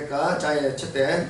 Нека чая чете.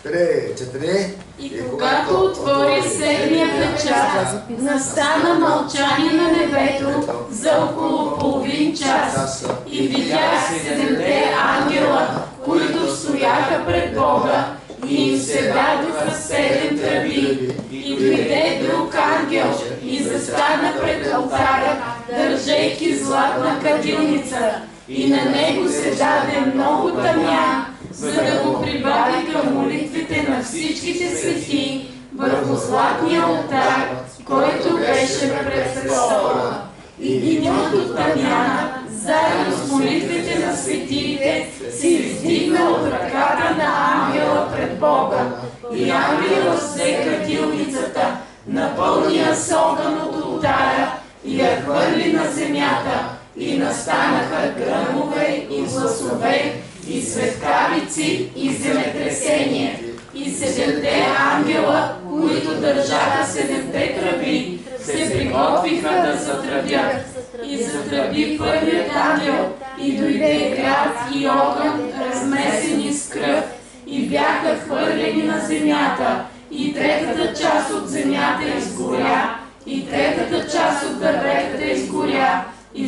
3, 4. И когато отвори седмия печат, настана мълчание на небето за около половин час. И видях 7 ангела, които стояха пред Бога, и им се дадоха 7 тръби. И дойде друг ангел и застана пред алтаря, държейки златна кадилница, и на него се даде много тъмян, за да го прибави към молитвите на всичките свети върху златния алтар, който беше пред престола. И димът от тъмяна, заедно с молитвите на светиите, се издигна от ръката на ангела пред Бога. И ангелът взе кадилницата, напълни я с огън от алтара и я хвърли на земята. И настанаха гръмове и гласове, и светкавици, и земетресение. И 7 ангела, които държаха 7 тръби, се приготвиха да затръбят. И затръби първият ангел, и дойде град и огън, размесени с кръв, и бяха хвърлени на земята. И третата част от земята изгоря, и третата част от дърветата изгоря и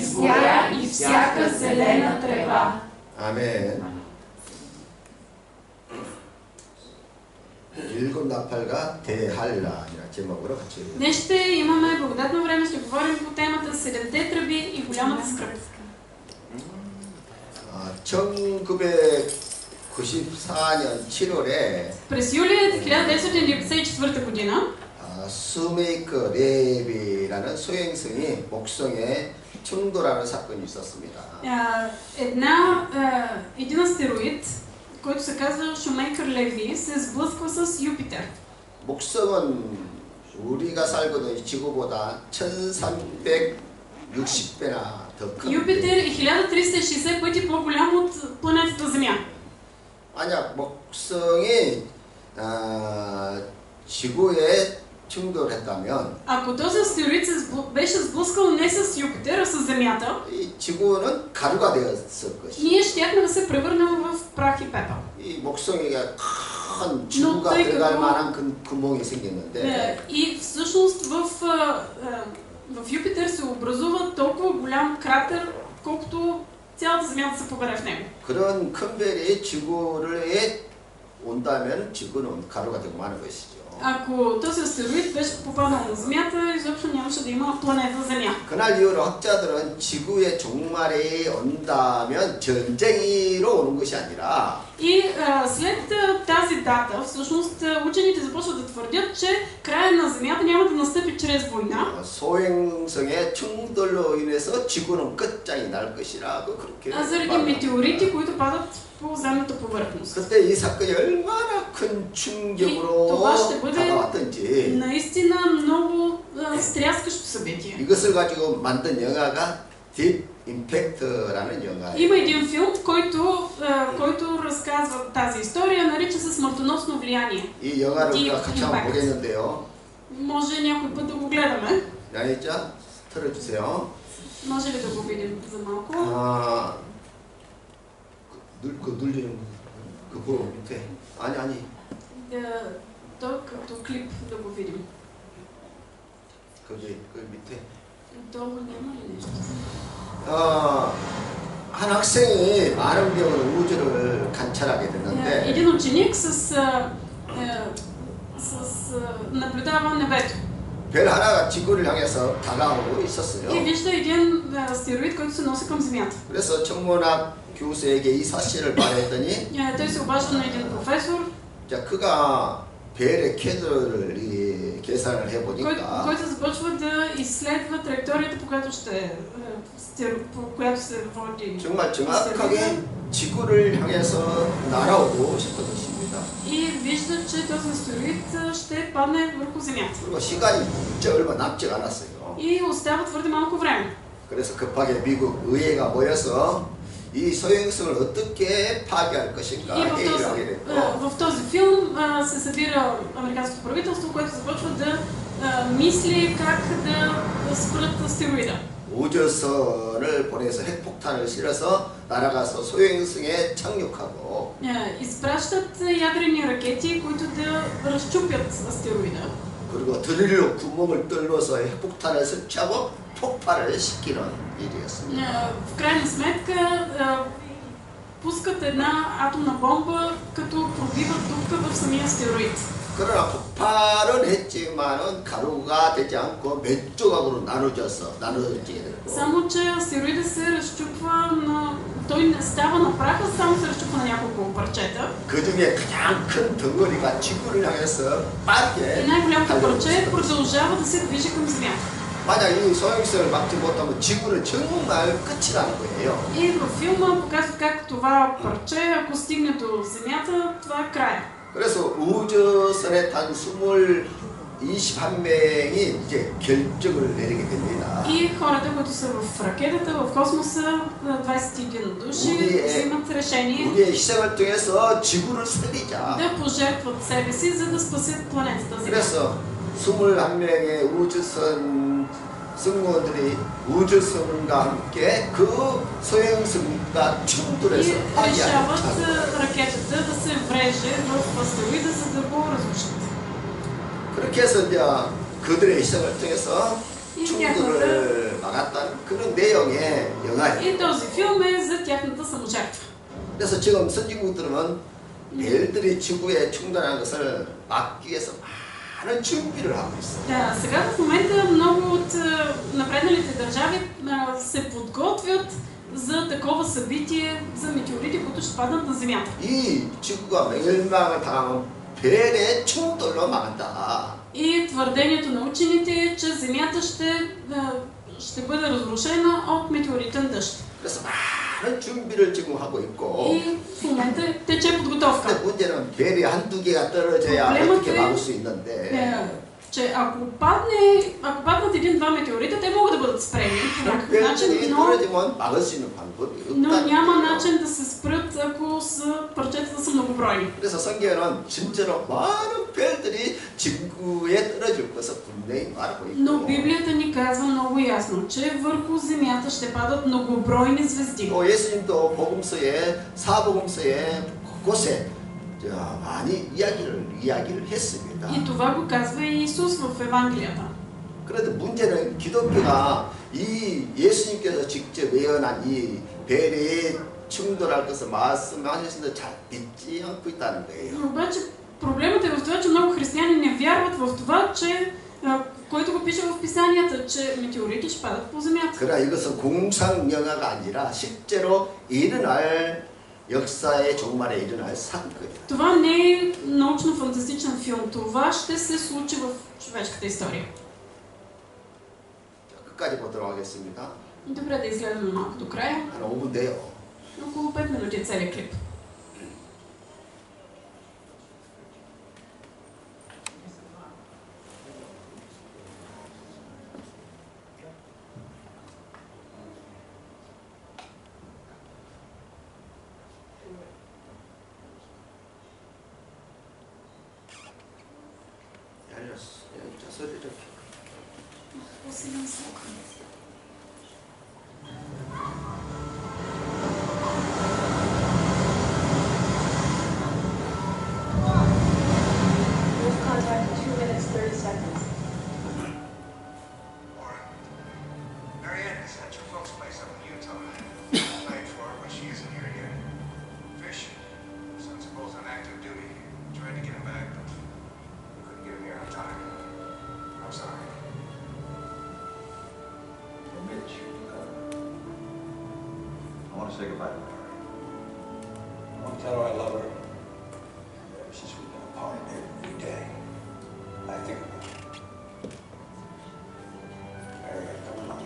всяка зелена трева. 아멘. 일곱 나팔과 대한란이라 제목으로 같이. Днес ще имаме благодатно време, ще говорим по темата 7 тръби и голямата скръб. 1994년 7월에 през юли 1994 година 수메이커 레비라는 소행성이 목성에 충돌하는 사건이 있었습니다. един астероид, който се казва Шумейкър Леви, се сблъсква с Юпитер. 목성은 우리가 살고 있는 지구보다 1360배나 더 큰. Юпитер е 1360 пъти по-голям от планетата Земя. 만약 목성이 지구에 충돌했다면, ако този астероид беше сблъскал не с Юпитер, а с Земята, 이 지구는 가루가 되었을 것이다. ние щяхме да се превърнем в прах и пепел. 이 목성에가 큰 지구가 들어갈 만한 구멍이 생겼는데, и всъщност в Юпитер се образува толкова голям кратер, колкото цялата Земя да се побере в него. 그런 큰 별이 지구에 온다면 지구는 가루가 되고 마는 것이죠. Ако този астероид беше попаднал на Земята, изобщо нямаше да има планета Земя. 그날 이후로 학자들은 지구의 종말이 온다면 전쟁으로 오는 것이 아니라, И след тази дата, всъщност учените започват да твърдят, че края на Земята няма да настъпи чрез война. 소행성의 충돌로 인해서 지구는 끝장이 날 것이라고 그렇게. А заради метеорити, които падат по земната повърхност. 그때 이 사건이 얼마나 큰 충격으로 다가왔던지. наистина много стряскащо събитие. 이것을 가지고 만든 영화가 Deep Impact라는 영화예요. Има един филм, който разказва тази история, нарича се Смъртоносно влияние. 이 영화를 우리가 같이 한번 보겠는데요. Може някой път да го гледаме. 양해자 틀어주세요. може ли да го видим за малко? 눌리는 그거 밑에. 아니. То като клип да го видим. 거기 그 밑에. Долу няма ли нещо? 한 학생이 많은 병으로 우주를 관찰하게 됐는데. един ученик наблюдава небето. 별 하나가 지구를 향해서 다가오고 있었어요. И вижда един астероид, който се носи към Земята. 그래서 천문학 교수에게 이 사실을 말했더니 той се обажда на един професор. 자, 그가 별의 캐드를 계산을 해보니까 който започва да изследва траекторията, по която се води. 정말 정확하게 지구를 향해서 날아오고 싶은 것입니다. И вижда, че този астероид ще падне върху Земята. 그리고 시간이 얼마 남지 않았어요. И остава твърде малко време. 그래서 급하게 미국 의회가 모여서 이 소행성을 어떻게 파괴할 것인가 회의를 하게 됐고. В този филм се събира американското правителство, което започва да мисли как да спрат астероида. 우주선을 보내서 핵폭탄을 실어서 날아가서 소행성에 착륙하고 изпращат ядрени ракети, които да разчупят астероида. 그리고 드릴로 구멍을 뚫어서 핵폭탄을 설치하고 폭발을 시키는 일이었습니다. В крайна сметка пускат една атомна бомба, като пробиват дупка в самия астероид. 그러나 폭발은 했지만은 가루가 되지 않고 몇 조각으로 나눠지게 됐고. Само че астероида се разчупва на... Той не става на праха, само се разчупва на няколко парчета. 그 중에 가장 큰 덩어리가 지구를 향해서 빠르게 И най-голямото парче 달려오고 продължава да се движи към Земята. 만약 이 소행성을 막지 못하면 지구는 정말 끝이라는 거예요. И във филма показват как това парче, ако стигне до Земята, това е края. 그래서 우주선에 탄 21명이 이제 결정을 내리게 됩니다. И хората, които са в ракетата, в космоса, 21 души, взимат решение 우리의 희생을 통해서 지구를 살리자. да пожертват себе си, за да спасят планетата Земя. 그래서 21명의 우주선 승무원들이 우주선과 함께 그 소행성과 충돌해서 И 파괴하는 решават ракетата да се вреже в астероида, за да го разрушат. 그렇게 해서 이제 그들의 희생을 통해서 И 충돌을 막았다는 그런 내용의 영화예요. И този филм е за тяхната саможертва. 그래서 지금 선진국들은 얘들이 지구에 충돌하는 것을 막기 위해서 많은 준비를 하고 있어요. Да, сега в момента много от напредналите държави се подготвят за такова събитие, за метеорити, които ще паднат на Земята. 이 지구가 멸망을 당하면 별의 충돌로 망한다. И твърдението на учените е, че Земята ще бъде разрушена от метеоритен дъжд. 그래서 많은 준비를 지금 하고 있고. И в момента тече подготовка. 근데 문제는 별이 한두 개가 떨어져야 어떻게 막을 수 있는데. Че ако паднат един-два метеорита, те могат да бъдат спрени по някакъв начин, но няма начин да се спрат, ако парчетата са многобройни. 그래서 성경에는 진짜로 많은 별들이 지구에 떨어질 것을 분명히 말하고 있고. Но Библията ни казва много ясно, че върху Земята ще падат многобройни звезди. 또 예수님도 복음서에 사복음서에 곳곳에 많이 이야기를 했습니다. И това го казва и Исус в Евангелията. 그런데 문제는 기독교가 이 예수님께서 직접 예언한 이 별이 충돌할 것을 말씀하셨는데 잘 믿지 않고 있다는 거예요. Но обаче проблемът е в това, че много християни не вярват в това, че който го пише в писанията, че метеорити ще падат по Земята. 그러나 이것은 공상 영화가 아니라 실제로 일어날 역사의 종말에 일어날 사건이에요. Това не е научно-фантастичен филм. Това ще се случи в човешката история. 끝까지 보도록 하겠습니다. Добре, да изгледаме малко до края. 한 5분 돼요. Около 5 минути е целият клип. 소리를 Contact 2 minutes 30 seconds. Marianne is at your folks' place up in Utah. Playing for her, but she isn't here yet. Fish, since they're both on active duty, tried to get him back, but couldn't get him here on time. I'm sorry. Hey, Mitch, I want to say goodbye to Mary. I want to tell her I love her. Ever since we've been apart, every day, I think about her. Mary, come along.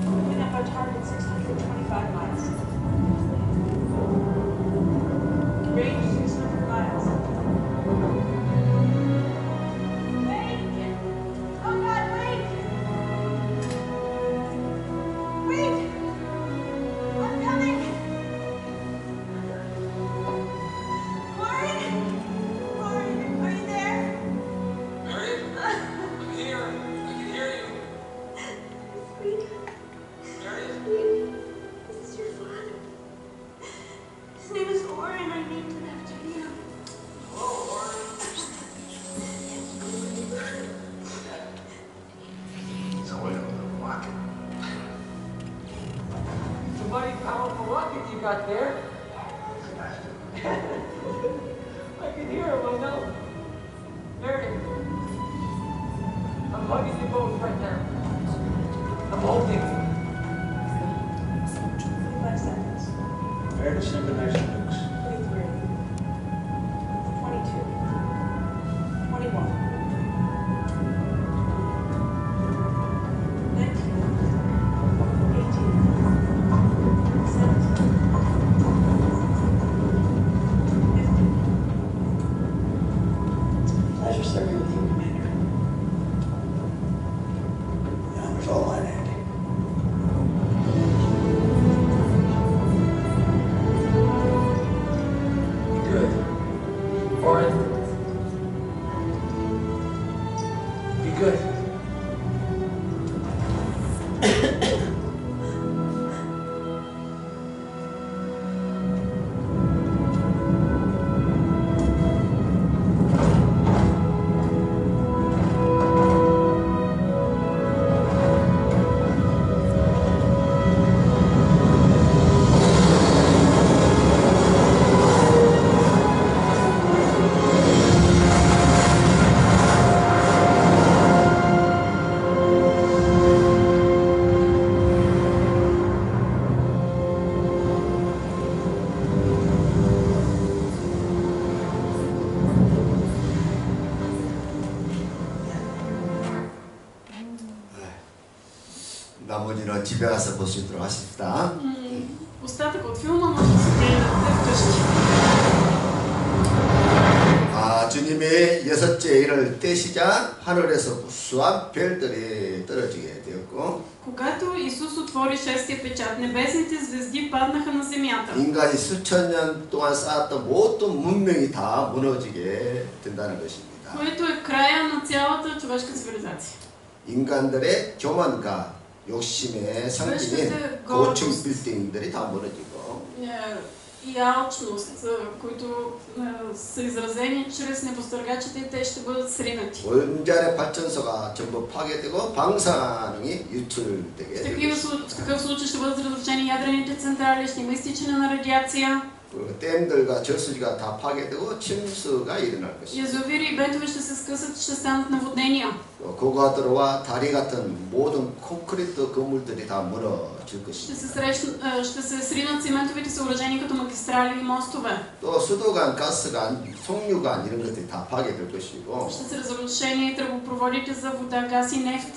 Picking up our target 625 miles. Range 600 miles. Wait! Oh God, wait! Wait! I'm coming! His name is Oren. I named it after him. He's a whale of a rocket. It's a mighty powerful rocket you got there. I can hear him, I know. Meredith, I'm hugging you both right now. I'm holding you. 25 seconds. Meredith synchronizing nukes. 23. 22. 21. 19. 18. 17. 15. Pleasure serving with you, Commander. The honor's all mine, Andy. Good. Oren. Be good. 나머지는 집에 가서 볼 수 있도록 하십시다. Остатък от филма може да се гледате вкъщи. 주님의 여섯째 일을 떼시자 하늘에서 무수한 별들이 떨어지게 되었고 Когато Исус отвори шестия печат, небесните звезди паднаха на земята. 인간이 수천 년 동안 쌓았던 모든 문명이 다 무너지게 된다는 것입니다. Което е края на цялата човешка цивилизация. 인간들의 교만과 욕심의 상징인 고층 빌딩들이 다 무너지고 И алчност, които са изразени чрез небостъргачите, те ще бъдат сринати. 원자력 발전소가 전부 파괴되고 방사능이 유출되게 В такъв случай ще бъдат разрушени ядрените централи, ще има изтичане на радиация. 댐들과 저수지가 다 파괴되고 침수가 일어날 것입니다. Язовири и бентове ще се скъсат, ще станат наводнения. 고가도로와 다리 같은 모든 콘크리트 건물들이 다 무너질 Ще 것입니다. ще се сринат циментовите съоръжения като магистрали и мостове. 또 수도관, 가스관, 송유관 이런 것들이 다 파괴될 것이고 Ще са разрушени тръбопроводите за вода, газ и нефт.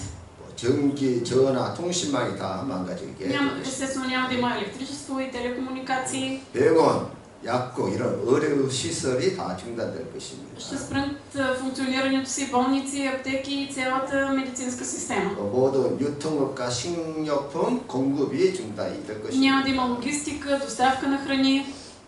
전기, 전화, 통신망이 다 망가지게 Естествено няма да има електричество и телекомуникации. 병원, 약국 이런 의료 시설이 다 중단될 것입니다. Ще спрат функционирането си болници, аптеки и цялата медицинска система. 모든 유통업과 식료품 공급이 중단이 될 것입니다. Няма да има логистика, доставка на храни.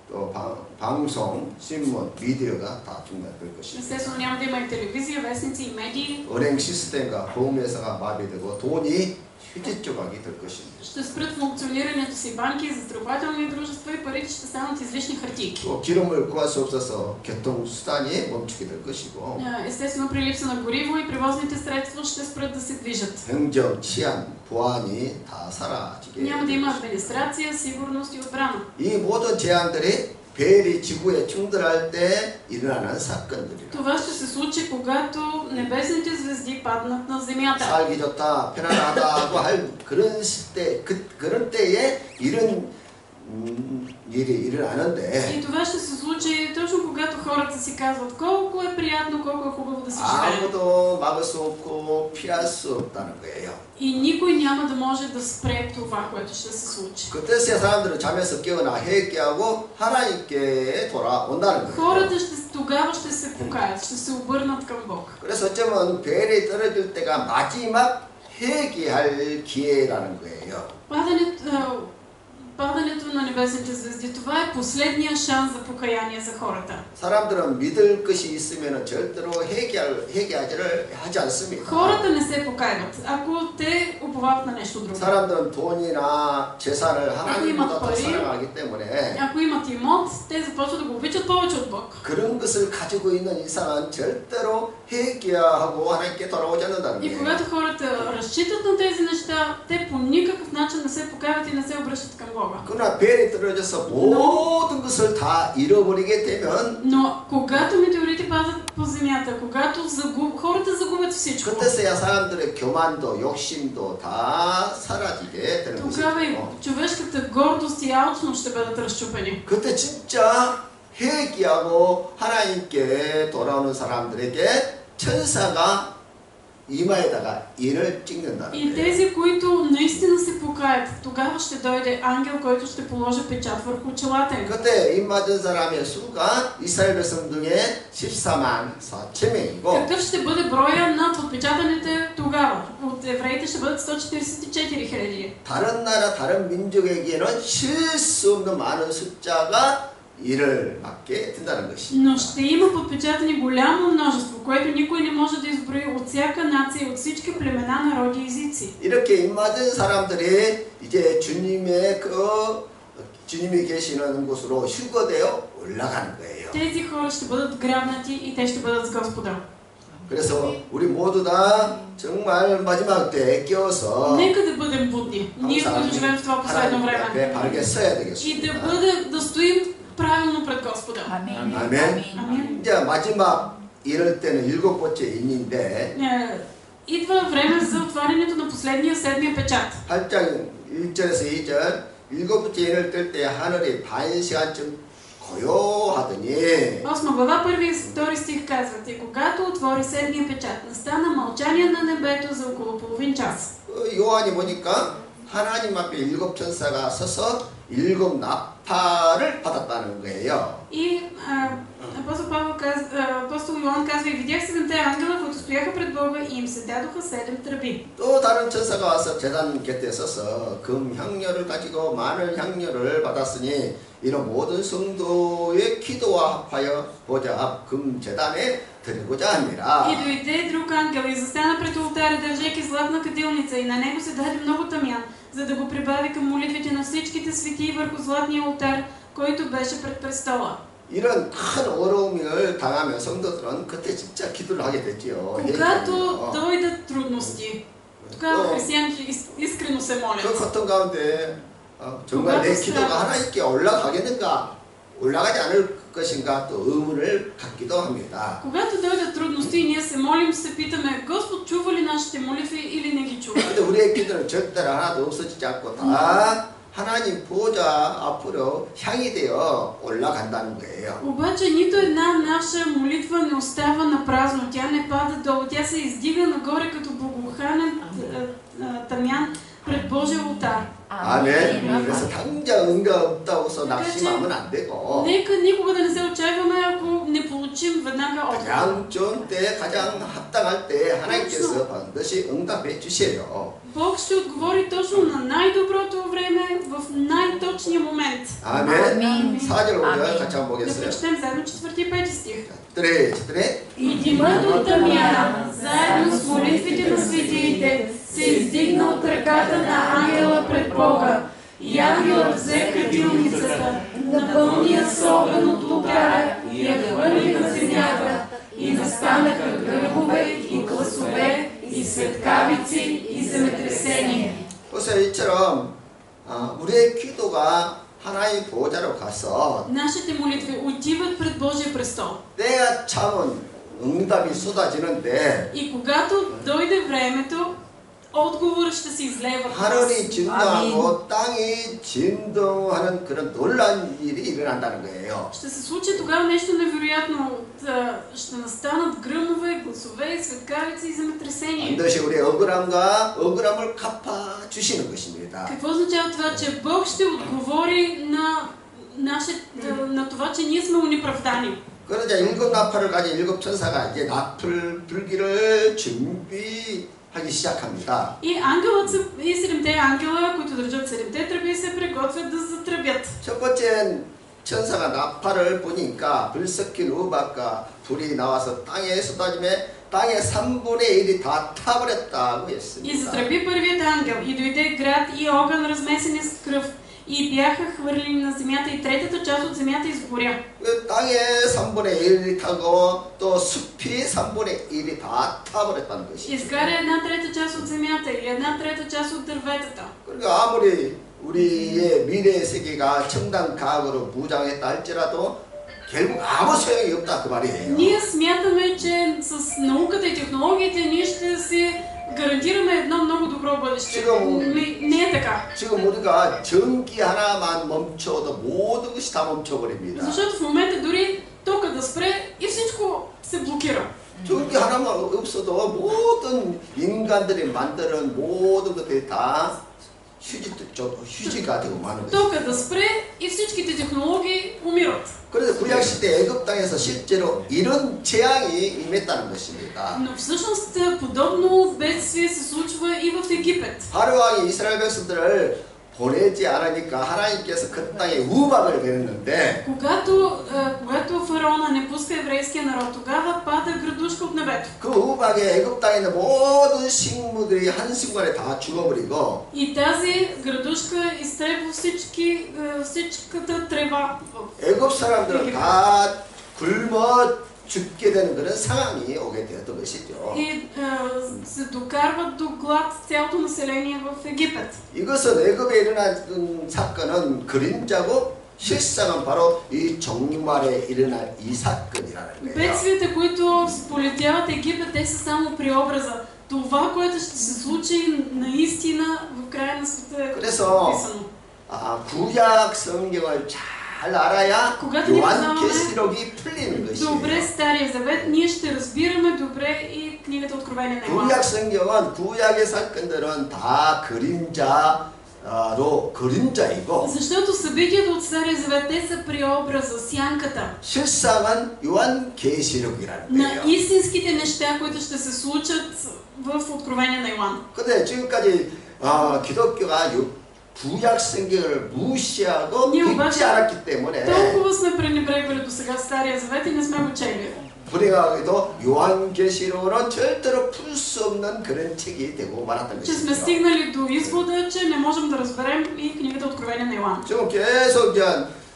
또 방송, 신문, 미디어가 다 중단될 것입니다. Естествено няма да има и телевизия, вестници и медии. 은행 시스템과 보험회사가 마비되고 돈이 휴지 조각이 될 것입니다. Ще спрат функционирането си банки, застрахователни дружества и парите ще станат излишни хартийки. 또 기름을 구할 수 없어서 교통수단이 멈추게 될 것이고 Естествено при липса на гориво и превозните средства ще спрат да се движат. 행정, 치안, 보안이 다 사라지게 Няма да има 될 것입니다. администрация, сигурност и отбрана. 이 모든 제안들이 벨이 지구에 충돌할 때 일어나는 사건들이라. Това ще се случи, когато небесните звезди паднат на земята. 살기 좋다, 편안하다고 할 그런 시대, 그런 때에 이런 일이 일어나는데 И това ще се случи точно когато хората си казват колко е приятно, колко е хубаво да се живее. 아무도 막을 수 없고 피할 수 없다는 거예요. И никой няма да може да спре това, което ще се случи. 그때 사람들은 잠에서 깨어나 회개하고 하나님께 돌아온다는 거예요. Хората тогава ще се покаят, ще се обърнат към Бог. 그래서 어쩌면 벨이 떨어질 때가 마지막 회개할 기회라는 거예요. падането на небесните звезди. Това е последния шанс за покаяние за хората. 사람들은 믿을 것이 있으면 절대로 회개하지를 하지 않습니다. Хората не се покайват, ако те уповават на нещо друго. 사람들은 돈이나 재산을 하나님보다 더 пари, 사랑하기 때문에 Ако имат имот, те започват да го обичат повече от Бог. 그런 것을 가지고 있는 이상은 절대로 회개하고 하나님께 돌아오지 않는다는 И 거예요. когато хората разчитат на тези неща, те по никакъв начин не се покаяват и не се обръщат към Бога. 그러나 벨이 떨어져서 모든 것을 다 잃어버리게 되면 Но когато метеорити падат по земята, когато хората загубят всичко, 그때서야 사람들의 교만도 욕심도 다 사라지게 되는 тогава и 것이죠. човешката гордост и алчност ще бъдат разчупени. 그때 진짜 회개하고 하나님께 돌아오는 사람들에게 천사가 이마에다가 인을 찍는다는 И 거예요. тези, които наистина се покаят, тогава ще дойде ангел, който ще положи печат върху челата им. 그때 인 맞은 사람의 수가 이스라엘 백성 중에 14만 4천 명이고 Какъв ще бъде броя над отпечатаните тогава? От евреите ще бъдат 144 000. 다른 나라 다른 민족에게는 실 수 없는 많은 숫자가 일을 맡게 된다는 것입니다. Но ще има подпечатани голямо множество, което никой не може да изброи от всяка нация, от всички племена, народи и езици. 이렇게 인 맞은 사람들이 이제 주님이 계시는 곳으로 휴거되어 올라가는 거예요. Тези хора ще бъдат грабнати и те ще бъдат с Господа. 그래서 우리 모두 다 정말 마지막 때에 끼어서 Нека да бъдем будни. Ние, които живеем в това последно 하나님 앞에 време. 바르게 서야 И 되겠습니다. да стоим правилно пред Господа. 아멘. 아멘. Амин. 이제 마지막 이럴 때는 7번째 인인데 Идва време за отварянето на последния седмия печат. 8장 1절에서 2절 7번째 인을 뜰 때 하늘이 반 시간쯤 고요하더니 8 глава, 1 и 2 стих казват: И когато отвори седмия печат, настана мълчание на небето за около половин час. 요한이 보니까 하나님 앞에 7 천사가 서서 7 나팔을 받았다는 거예요. И апостол Йоан казва: И видях 7-те ангела, които стояха пред Бога, и им се дадоха 7 тръби. 또 다른 천사가 와서 제단 곁에 서서 금 향료를 가지고 많은 향료를 받았으니 이런 모든 성도의 기도와 합하여 보좌 앞 금 제단에 드리고자 합니다. И дойде друг ангел и застана пред олтаря, държейки златна кадилница, и на него се даде много тамян, за да го прибави към молитвите на всичките светии върху златния олтар, който беше пред престола. 이런 큰 어려움을 당하면 성도들은 그때 진짜 기도를 하게 됐지요. Когато дойдат трудности, тогава християните искрено се молят. 그 고통 가운데 정말 내 기도가 하나님께 올라가겠는가, 올라가지 않을 것인가 또 의문을 갖기도 합니다. Когато дойдат трудности и ние се молим, се питаме: Господ чува ли нашите молитви или не ги чува? 근데 우리의 기도는 절대로 하나도 없어지지 않고 다 하나님 보좌 앞으로 향이 되어 올라간다는 거예요. Обаче нито една наша молитва не остава на празно, тя не пада долу, тя се издига нагоре като благоуханен тамян пред Божия олтар. 아멘. 그래서 당장 응답 없다고 해서 낙심하면 안 되고 Нека никога да не се отчаиваме, ако не получим веднага отговор. 가장 좋은 때, 가장 합당할 때 하나님께서 반드시 응답해 주세요. Бог ще отговори точно на най-доброто време, в най-точния момент. 아멘. 4절 5절 같이 한번 Да 보겠어요. прочетем заедно 4 и 5 стих. 네. И димът от тамяна, заедно с молитвите на светиите, се издигна от ръката на ангела пред Бога. И ангелът взе кадилницата, напълни я с огън от лукара и я хвърли на земята. И настанаха гръбове и гласове, и светкавици, и земетресение. 보세요. 이처럼 우리의 기도가 하나님 보좌로 가서 Нашите молитви отиват пред Божия престол. 때가 참은 응답이 쏟아지는데 И когато дойде времето, отговорът ще се излее върху нас. 하늘이 진동하고 땅이 진동하는 그런 놀라운 일이 일어난다는 거예요. Ще се случи тогава нещо невероятно. Ще настанат гръмове, гласове, светкавици и земетресения. 반드시 우리의 억울함을 갚아주시는 것입니다. Какво означава това? Че Бог ще отговори на това, че ние сме унеправдани. 그러자 7 나팔을 가진 7 천사가 이제 나팔 불기를 준비하고 하기 시작합니다. И ангелът и 7-те ангела, които държат 7-те тръби, се приготвят да затръбят. 첫 번째 천사가 나팔을 부니까 불 섞인 우박과 불이 나와서 땅에 쏟아지며 땅의 3분의 1이 다 타버렸다고 И 했습니다. затръби първият ангел, и дойде град и огън, размесени с кръв, и бяха хвърлени на земята, и третата част от земята изгоря. 땅의 3분의 1이 타고 또 숲이 3분의 1이 다 타버렸다는 것이죠. Изгаря една трета част от земята или една трета част от дърветата. 그러니까 아무리 우리의 미래의 세계가 첨단 과학으로 무장했다 할지라도 결국 아무 소용이 없다 그 말이에요. Ние смятаме, че с науката и технологиите ние ще си гарантираме едно много добро бъдеще. Не е така. 지금 우리가 전기 하나만 멈춰도 모든 것이 다 멈춰버립니다. Защото в момента дори тока да спре и всичко се блокира. 전기 하나만 없어도 모든 인간들이 만드는 모든 것들이 다 휴지가 되고 마는 거죠. Тока да спре и всичките технологии умират. 그래서 구약시대 애굽 땅에서 실제로 이런 재앙이 임했다는 것입니다. Но всъщност подобно бедствие се случва и в Египет. 바로왕이 이스라엘 백성들을 보내지 않으니까 하나님께서 그 땅에 우박을 내렸는데 Когато фараона не пуска еврейския народ, тогава пада градушка от небето. 그 우박에 애굽 땅에 있는 모든 식물들이 한순간에 다 죽어버리고 И тази градушка изтребва всичката трева. 애굽 사람들은 다 굶어 죽게 되는 그런 상황이 오게 되었던 것이죠. И се докарват до глад цялото население в Египет. 이것은 애굽에 일어난 사건은 그림자고 실상은 바로 이 종말에 일어날 이 사건이라는 거예요. Бедствията, които сполетяват Египет, те са само преобраза. Това, което ще се случи наистина в края на света е описано. 구약 성경을 잘 알아야 요한계시록이 풀리는 것이에요. Добре Стария Завет, ние ще разбираме добре и книгата Откровение на Йоан. 구약 성경은 구약의 사건들은 다 그림자이고 Защото събитията от Стария Завет, те са преобраза, сянката 실상은 요한계시록이라는 на 거예요. истинските неща, които ще се случат в Откровение на Йоан. 근데 지금까지 기독교가 구약 성경을 무시하고 읽지 않았기 때문에 толкова сме пренебрегвали до сега Стария Завет и не сме го чели. 불행하게도 요한계시록은 절대로 풀 수 없는 그런 책이 되고 말았던 Че сме 것이죠. стигнали до извода, че не можем да разберем и книгата Откровение на Йоан. 지금 계속 이제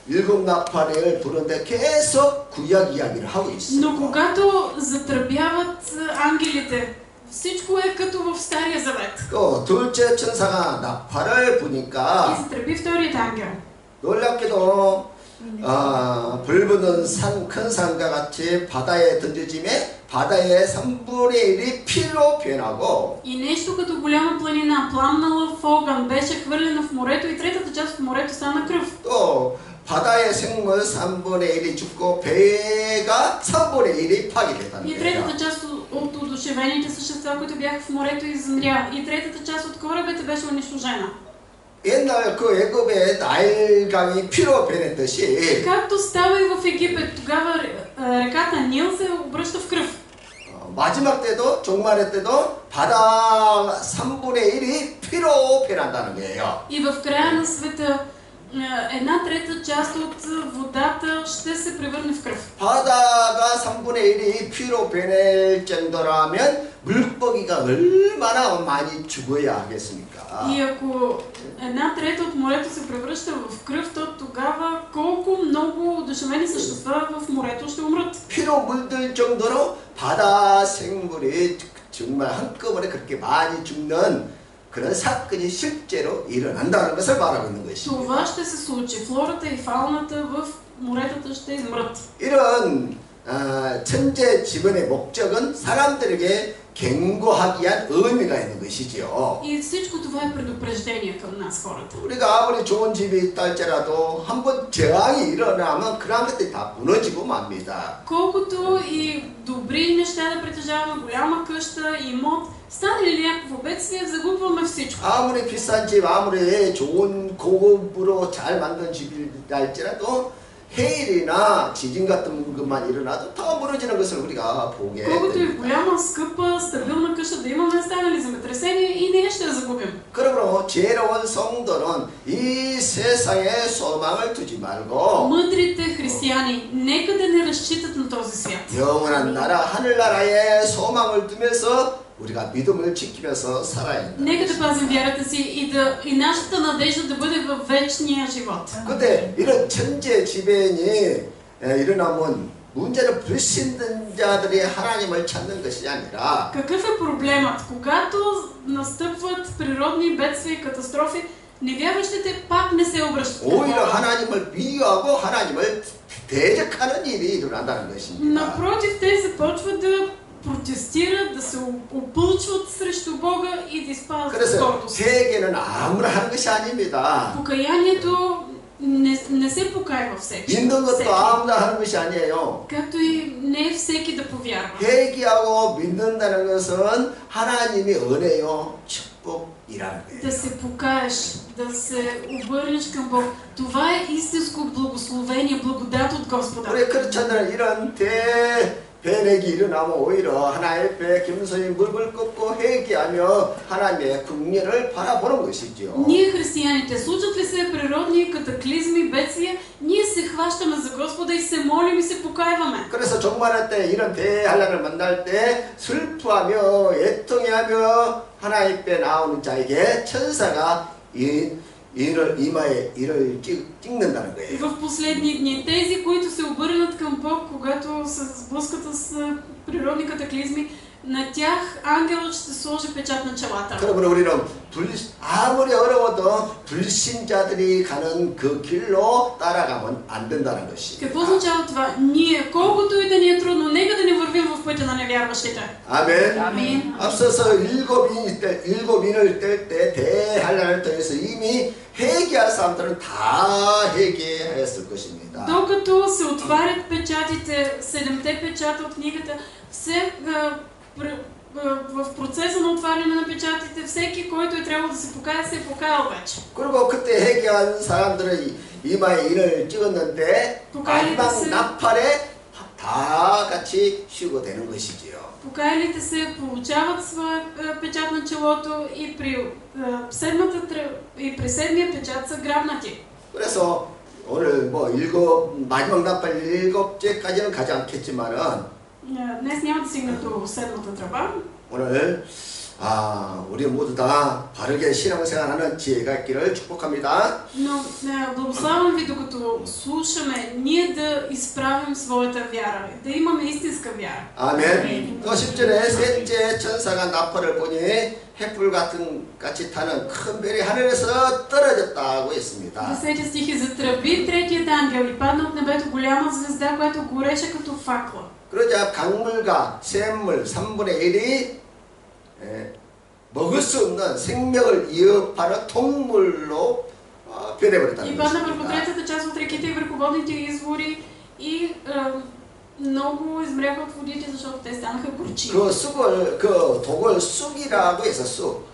일곱 나팔을 부르는데 계속 구약 이야기를 하고 있어요. Но когато затръбяват ангелите, всичко е като в Стария Завет. 또 둘째 천사가 나팔을 И 부니까 затръби вторият ангел. 놀랍게도 불 붙는 큰 산과 같이 바다에 던져지매 바다의 3분의 1이 피로 변하고 И нещо като голяма планина, пламнала в огън, беше хвърлена в морето и третата част от морето стана кръв. 또 바다의 생물 3분의 1이 죽고 배가 3분의 1이 파괴됐다는 И 거예요. третата част от одушевените същества, които бяха в морето, измря. И третата част от корабите беше унищожена. 옛날 그 애굽의 나일강이 피로 변했듯이 Както става и в Египет, тогава реката Нил се обръща в кръв. 마지막 때도 종말의 때도 바다 3분의 1이 피로 변한다는 거예요. И в края на света една трета част от водата ще се превърне в кръв. 바다가 3분의 1이 피로 변할 정도라면 물고기가 얼마나 많이 죽어야 하겠습니까? И ако една трета от морето се превръща в кръв, то тогава колко много одушевени същества в морето ще умрат. 피로 물들 정도로 바다 생물이 정말 한꺼번에 그렇게 많이 죽는 그런 사건이 실제로 일어난다는 것을 말하고 있는 것입니다. Това ще се случи. Флората и фауната в моретата ще измрат. 이런 천재 지변의 목적은 사람들에게 경고하기 위한 의미가 있는 것이죠. И всичко това е предупреждение към нас, хората. 우리가 아무리 좋은 집이 있다 할지라도 한번 재앙이 일어나면 그런 것들이 다 무너지고 맙니다. Колкото и добри неща да притежаваме, голяма къща, имот, стане ли някакво бедствие, загубваме всичко. 아무리 비싼 집, 아무리 좋은 고급으로 잘 만든 집이다 할지라도 해일이나 지진 같은 것만 일어나도 다 무너지는 것을 우리가 보게 Колкото и 됩니다. голяма, скъпа, стабилна къща да имаме, станали земетресения и ние ще я загубим. 그러므로 지혜로운 성도는 이 세상에 소망을 두지 말고 Мъдрите християни, нека да не разчитат на този свят. 영원한 나라 하늘나라에 소망을 두면서 우리가 믿음을 지키면서 살아야 한다. Нека да пазим вярата си и нашата надежда да бъде във вечния живот. 근데 이런 천재지변이 일어나면 문제는 불신자들이 하나님을 찾는 것이 아니라 Какъв е проблемът? Когато настъпват природни бедствия и катастрофи, невярващите пак не се обръщат към 오히려 Бога. 하나님을 미워하고 하나님을 대적하는 일이 일어난다는 것입니다. Напротив, те започват да протестират, да се опълчват срещу Бога и да изпадат в 그래서 скорото си. 회개는 아무나 하는 것이 아닙니다. Покаянието не се покайва всеки. 믿는 것도 아무나 하는 것이 아니에요. Както и не всеки да повярва. 회개하고 믿는다는 것은 하나님이 은혜요 축복이라는 거예요. Да се покаеш, да се обърнеш към Бог. Това е истинско благословение, благодат от Господа. 우리 크리스천들은 이런 대변액이 일어나면 오히려 하나님 앞에 겸손히 무릎을 꿇고 회개하며 하나님의 긍휼을 바라보는 것이죠. Ние християните, случат ли се природни катаклизми, бедствия, ние се хващаме за Господа и се молим и се покайваме. 그래서 종말할 때 이런 대환란을 만날 때 슬퍼하며 애통해하며 하나님 앞에 나오는 자에게 천사가 이마에 이를 찍는다는 И 거예요. в последни дни тези, които се обърнат към Бог, когато се сблъскат с природни катаклизми, на тях ангелът ще сложи печат на челата. 그러므로 우리는 아무리 어려워도 불신자들이 가는 그 길로 따라가면 안 된다는 것이. Какво означава това? Ние, колкото и да ни е трудно, нека да не вървим в пътя на невярващите. 아멘. Амин. 앞서서 일곱인을 뗄 때 대환란을 통해서 이미 회개할 사람들은 다 회개했을 것입니다. Докато се отварят печатите, 7-те печата от книгата, в процеса на отваряне на печатите, всеки, който е трябвало да се покая, се е покаял вече. 그리고 그때 회개한 사람들의 이마에 인을 찍었는데 마지막 나팔에 다 같이 쉬고 되는 것이지요. Покаялите се получават своя печат на челото и при седмия печат са грабнати. 그래서 오늘 마지막 나팔 7째까지는 가지 않겠지만은 Днес няма да стигне до седмата тръба. 오늘 우리 모두 다 바르게 신앙생활하는 지혜가 있기를 축복합니다. Но благославям ви, докато слушаме, ние да изправим своята вяра, да имаме истинска вяра. 아멘. 또 10절에 셋째 천사가 나팔을 보니 횃불 같이 타는 큰 별이 하늘에서 떨어졌다고 했습니다. 10 стих и затръби третият ангел и падна от небето голяма звезда, която гореше като факла. 그러자 강물과 샘물 3분의 1이 먹을 수 없는 생명을 이어파는 통물로 И 변해버렸다는 падна върху 것입니다. третата част от реките и върху водните извори и много измряха от водите, защото те станаха горчи. 그 독을 쑥이라고 해서 쑥.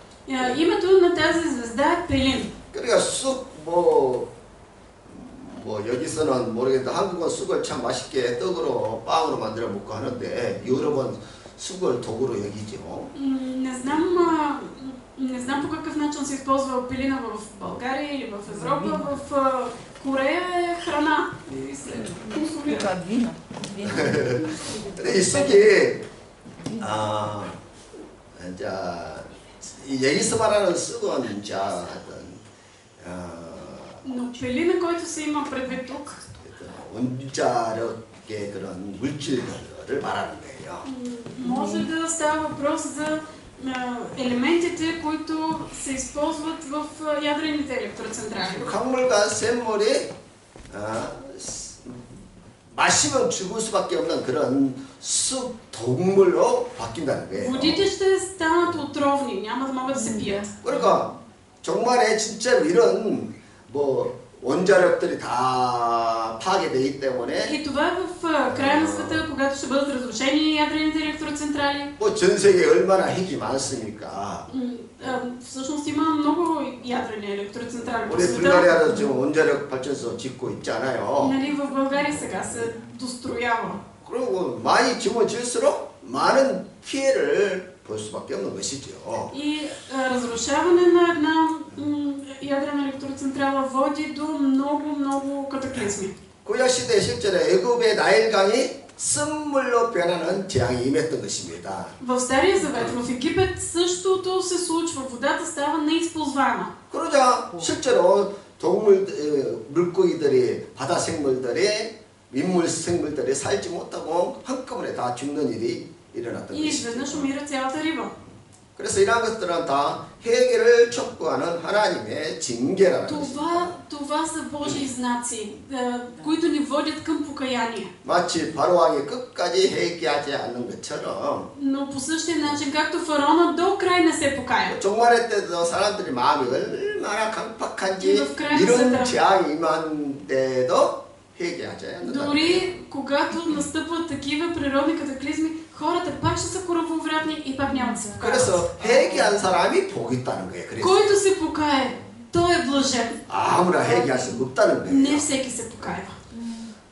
Името на тази звезда е Пелин. 그러니까 쑥 여기서는 모르겠는데 한국은 쑥을 참 맛있게 떡으로 빵으로 만들어 먹고 하는데 유럽은 쑥을 독으로 여기죠. Не знам по какъв начин се използва пелина в България или в Европа. В Корея е храна. 이 쑥이 여기서 말하는 쑥은 Но пелина, който се има предвид тук, 원자력의 그런 물질들을 말하는 거예요. може да става въпрос за елементите, които се използват в ядрените електроцентрали. 강물과 샘물이 마시면 죽을 수밖에 없는 그런 쑥 동물로 바뀐다는 거예요. Водите ще станат отровни, няма да могат да се пият. 그러니까 정말에 진짜로 이런 원자력들이 다 파괴 파괴되기 И 때문에 това е в края на света, когато ще бъдат разрушени ядрените електроцентрали. 뭐 전 세계에 얼마나 핵이 많습니까? Всъщност има много ядрени електроцентрали по 우리 света. 불가리아도 지금 원자력 발전소 짓고 있잖아요. Нали, в България сега се достроява. 그리고 많이 지어질수록 많은 피해를 볼 수밖에 없는 것이죠. И разрушаване на една ядрена електроцентрала води до много катаклизми. 구약 시대 실제로 애굽의 나일강이 쓴물로 변하는 재앙이 임했던 것입니다. В Стария завет, в Египет същото се случва. Водата става неизползваема. 그러자 실제로 물고기들이 바다 생물들이 민물 생물들이 살지 못하고 한꺼번에 다 죽는 일이 일어났던 И 것이죠. изведнъж умира цялата риба. 그래서 이러한 것들은 다 회개를 촉구하는 하나님의 징계라는 것입니다. Това са Божии знаци, които ни водят към покаяние. 마치 바로왕이 끝까지 회개하지 않는 것처럼 Но по същия начин, както фараона до край не се покая. 종말의 때도 사람들이 마음이 얼마나 강팍한지 이런 이런 재앙이 임한데도 회개하지 않는다. Дори когато настъпват такива природни катаклизми, хората пак ще са коравовратни и пак няма да се покаят. 그래서 회개한 사람이 복이 있다는 거예요. 그래서 Който се покае, той е блажен. 아무나 회개할 수 없다는 Не 거예요. всеки се покаява.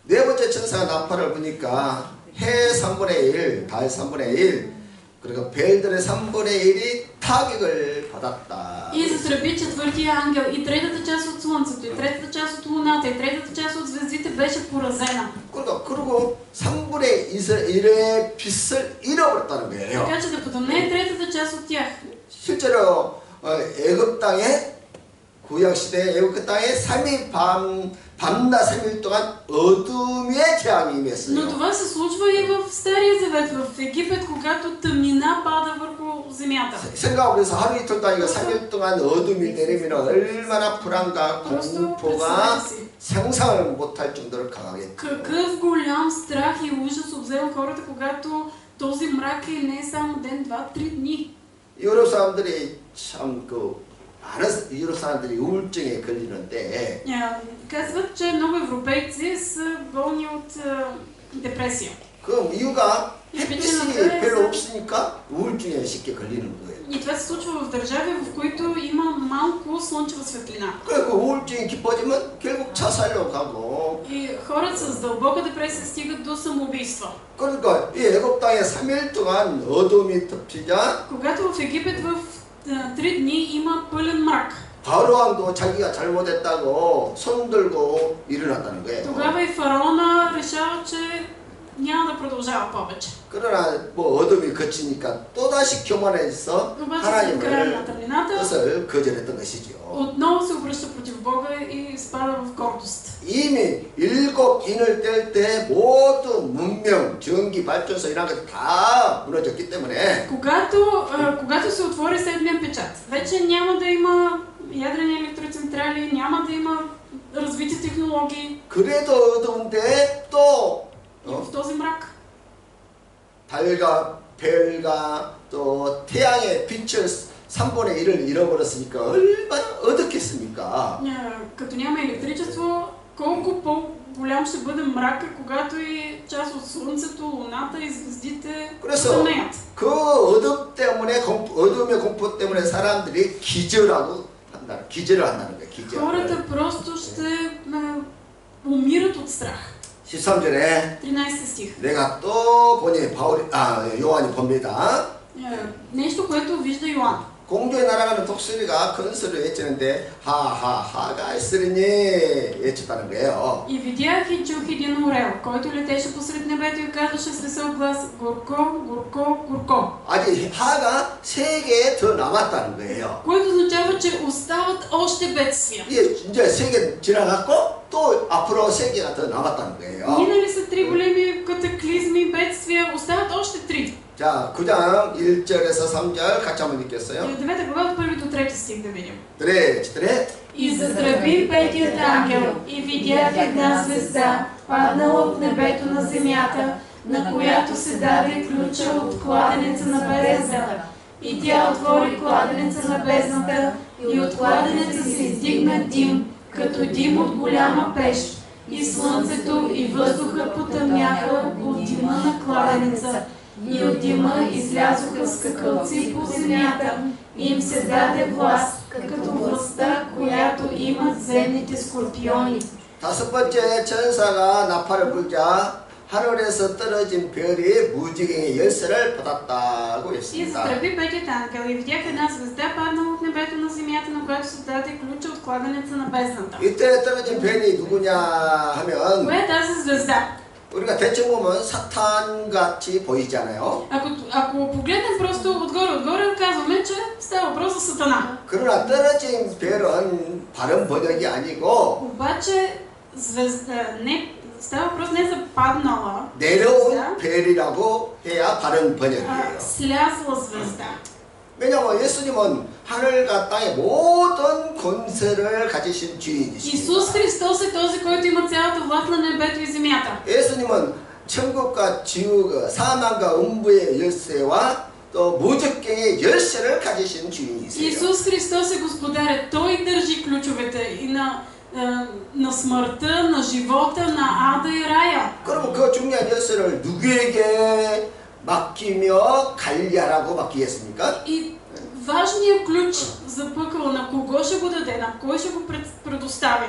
네 번째 천사가 나팔을 부니까 해 3분의 1, 달 3분의 1, 그리고 별들의 3분의 1이 타격을 받았다. И затръби четвъртия ангел, и третата част от слънцето, и третата част от луната, и третата част от звездите беше поразена. 그리고 3분의 1의 빛을 잃어버렸다는 거예요. Така че да потъмне третата част от тях. 실제로 애굽 땅에 구약 시대 애굽 땅에 3일 밤낮 3일 동안 어둠의 재앙이 Но 임했어요. това се случва и в Стария завет, в Египет, когато тъмнина пада върху земята. 생각해보면서 하루 이틀 동안 이거 3일 동안 어둠이 내리면 얼마나 불안과 Просто 공포가 представете си 상상을 못할 정도로 강하겠죠. какъв голям страх и ужас обзел хората, когато този мрак е не само ден, 2-3 дни. 유럽 사람들이 참 많은 유럽 사람들이 우울증에 걸리는데 Казват, че много европейци са болни от депресия. 그 이유가 햇빛이 별로 없으니까 우울증에 쉽게 걸리는 거예요. И това се случва в държави, в които има малко слънчева светлина. 그래 그 우울증이 깊어지면 결국 자살로 가고. И хората с дълбока депресия стигат до самоубийство. 그러니까 이 애굽 땅에 3일 동안 어둠이 덮이자. Когато в Египет в 3 дни има пълен мрак. 바로왕도 자기가 잘못했다고 손들고 일어났다는 거예요. Тогава и фараона решава, че няма да продължава повече. 그러나 뭐 어둠이 거치니까 또다시 교만해서 Обаче след края на 하나님을 тъмнината 뜻을 거절했던 것이죠. отново се обръща против Бога и спада в гордост. 이미 7인을 뗄 때 모든 문명, 전기, 발전소 이런 것 다 무너졌기 때문에 Когато се отвори седмия печат, вече няма да има ядрени електроцентрали, няма да има развити технологии. 그래도 어두운데 또 И в този мрак 달과 별과 또 태양의 빛을 3분의 1을 잃어버렸으니까 얼마나 어둡겠습니까? като няма електричество, колко по-голям ще бъде мрака, когато и част от слънцето, луната и звездите потъмнеят. 그 어둠 때문에 어둠의 공포 때문에 사람들이 기절을 한다는 거예요. 기절. Хората просто ще умират от страх. 13절에 13 стих. 내가 또 보니 요한이 봅니다. Нещо, което вижда Йоан. 공중에 날아가는 독수리가 큰 소리로 외치는데 하하하가 있으리니 외쳤다는 거예요. И видях и чух един орел, който летеше посред небето и казваше с висок глас: горко, горко, горко. 아직 하가 3개 더 남았다는 거예요. Което означава, че остават още бедствия. 이제 3개 지나갔고 또 앞으로 3개가 더 남았다는 거예요. Минали са 3 големи катаклизми, бедствия, остават още 3. 자, 9장 1절에서 3절 같이 한번 읽겠어요. 9 глава от 1 до 3 стих да видим. 3. И затръби петият ангел, и видях една звезда, паднала от небето на земята, на която се даде ключа от кладенеца на бездната. И тя отвори кладенеца на бездната, и от кладенеца се издигна дим, като дим от голяма пещ. и слънцето и въздухът потъмняха от дима на кладенеца, и от дима излязоха скакалци по земята, и им се даде власт, като властта, която имат земните скорпиони. 다섯 번째 천사가 나팔을 불자 하늘에서 떨어진 별이 무지개의 열쇠를 받았다고 И 했습니다. затръби петият ангел и видях една звезда паднала от небето на земята, на която се даде ключа от кладенеца на бездната. 이때 떨어진 별이 누구냐 하면 Кое е тази звезда? 우리가 대충 보면 사탄같이 보이잖아요. Ако погледнем просто отгоре казваме, че става въпрос за Сатана. 그러나 떨어진 별은 바른 번역이 아니고 Обаче става въпрос не за паднала, 내려온 별이라고 해야 바른 번역이에요. слязла звезда. 왜냐하면 예수님은 하늘과 땅의 모든 권세를 가지신 주인이십니다. Исус Христос е този, който има цялата власт на небето и земята. 예수님은 천국과 지옥, 사망과 음부의 열쇠와 또 무적경의 열쇠를 가지신 주인이세요. Исус Христос е господаря. Той държи ключовете и на смъртта, на живота, на ада и рая. 그러면 그 중요한 열쇠를 누구에게 맡기며 관리하라고 맡기겠습니까? И важният ключ за пъкъла, на кого ще го даде, на кой ще го предостави?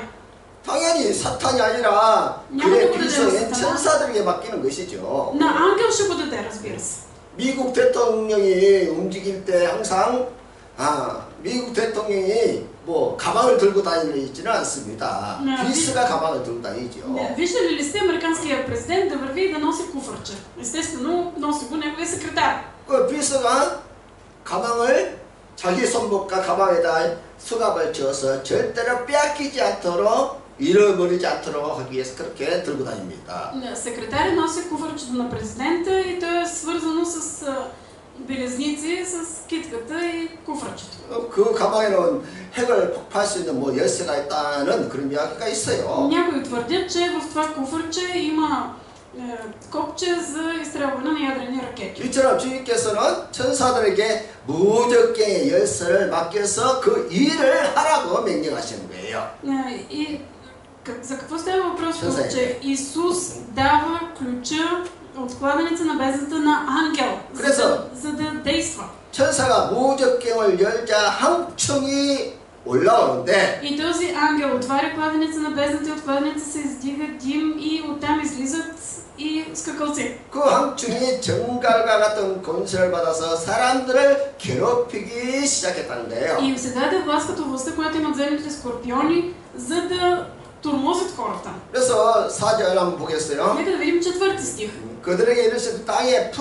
당연히 사탄이 아니라 그의 비서인 천사들에게 맡기는 것이죠. На ангел ще го даде, разбира се. 미국 대통령이 움직일 때 항상 미국 대통령이 뭐 가방을 들고 다니는 있지는 않습니다. 비서가 가방을 들고 다니죠. Виждали ли сте американския президент да върви и да носи куфърче? Естествено, носи го неговия секретар. 그 비서가 가방을 자기 손목과 가방에다 수갑을 채워서 절대로 빼앗기지 않도록 잃어버리지 않도록 하기 위해서 그렇게 들고 다닙니다. Секретаря носи куфърчето на президента и то е свързано с белезници, с китката и куфърчето. 그 가방에는 핵을 폭파할 수 있는 뭐 열쇠가 있다는 그런 이야기가 있어요. Някои твърдят, че в това куфърче има копче за изстрелване на ядрени ракети. 이처럼 주님께서는 천사들에게 무적경의 열쇠를 맡겨서 그 일을 하라고 명령하시는 거예요. И за какво става въпрос? Че Исус дава ключа от кладенеца на бездната на ангел, за да действа. 천사가 무적경을 열자 항청이 올라오는데 И този ангел отваря кладенеца на бездната и от кладенеца се издига дим и оттам излизат и скакалци. 그 항충이 정갈과 같은 권세를 받아서 사람들을 괴롭히기 시작했다는 거예요. И им се даде власт като властта, която имат земните скорпиони, за да тормозят хората. 그래서 4절 한번 보겠어요. Нека да видим четвърти стих. 그들에게 이르시되 땅에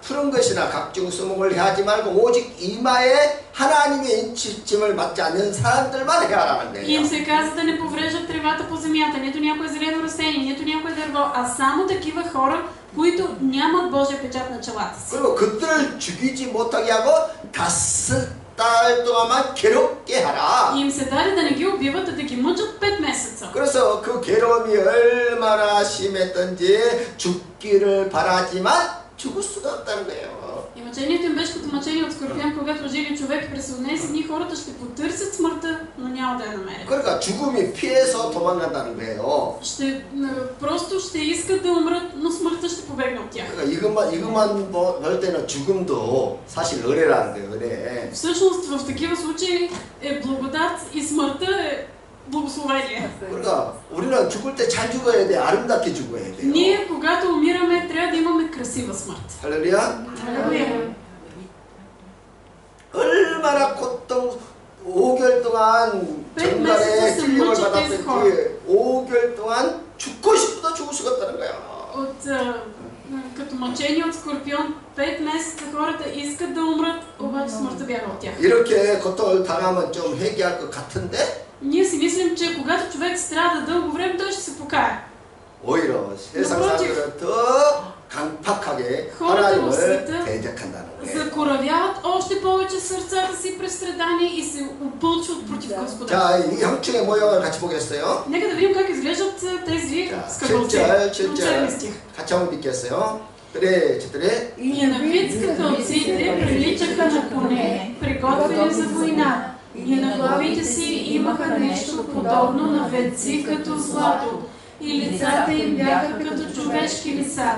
푸른 것이나 각종 수목을 해하지 말고 오직 이마에 하나님의 인치심을 받지 않는 사람들만 해하라는 И им 거예요. се каза да не повреждат тревата по земята, нито някое зелено растение, нито някое дърво, а само такива хора, които нямат Божия печат на челата си. 그리고 그들을 죽이지 못하게 하고 5달 동안만 괴롭게 하라. И им се даде да не ги убиват, а да ги мъчат 5 месеца. 그래서 그 괴로움이 얼마나 심했던지 죽기를 바라지만 죽을 수가 없다는 거예요. И мъчението им беше като мъчение от скорпион, когато жили човек. През тези дни хората ще потърсят смъртта, но няма да я намерят. 그러니까 죽음이 피해서 도망간다는 거예요. Просто ще искат да умрат, но смъртта ще побегне от тях. 그러니까 이것만 볼 때는 죽음도 사실 은혜라는 거예요. 은혜. Всъщност в такива случаи е благодат и смъртта е благословение. 그러니까 우리는 죽을 때 잘 죽어야 돼. 아름답게 죽어야 돼요. Ние, когато умираме, трябва да имаме красива смърт. 할렐루야. Алелуя. 얼마나 고통 5개월 동안 정갈에 찔림을 받았든지 5개월 동안 죽고 싶어도 죽을 수가 없다는 거야. Като мъчение от скорпион, 5 месеца хората искат да умрат, обаче смъртта бяга от тях. 이렇게 고통을 당하면 좀 회개할 것 같은데? Ние си мислим, че когато човек страда дълго време, той ще се покая. 오히려 세상 사람들은 더 강팍하게 하나님을 대적한다는 거예요. Закоравяват още повече сърцата си през страдания и се опълчват против Господа. 자, 이 형충의 모형을 같이 보겠어요. Нека да видим как изглеждат тези скакалци. 7절 같이 한번 읽겠어요. 그래. И на вид скакалците приличаха на коне, приготвени за война. И на главите си имаха нещо подобно на ветци като злато. и лицата им бяха като човешки лица,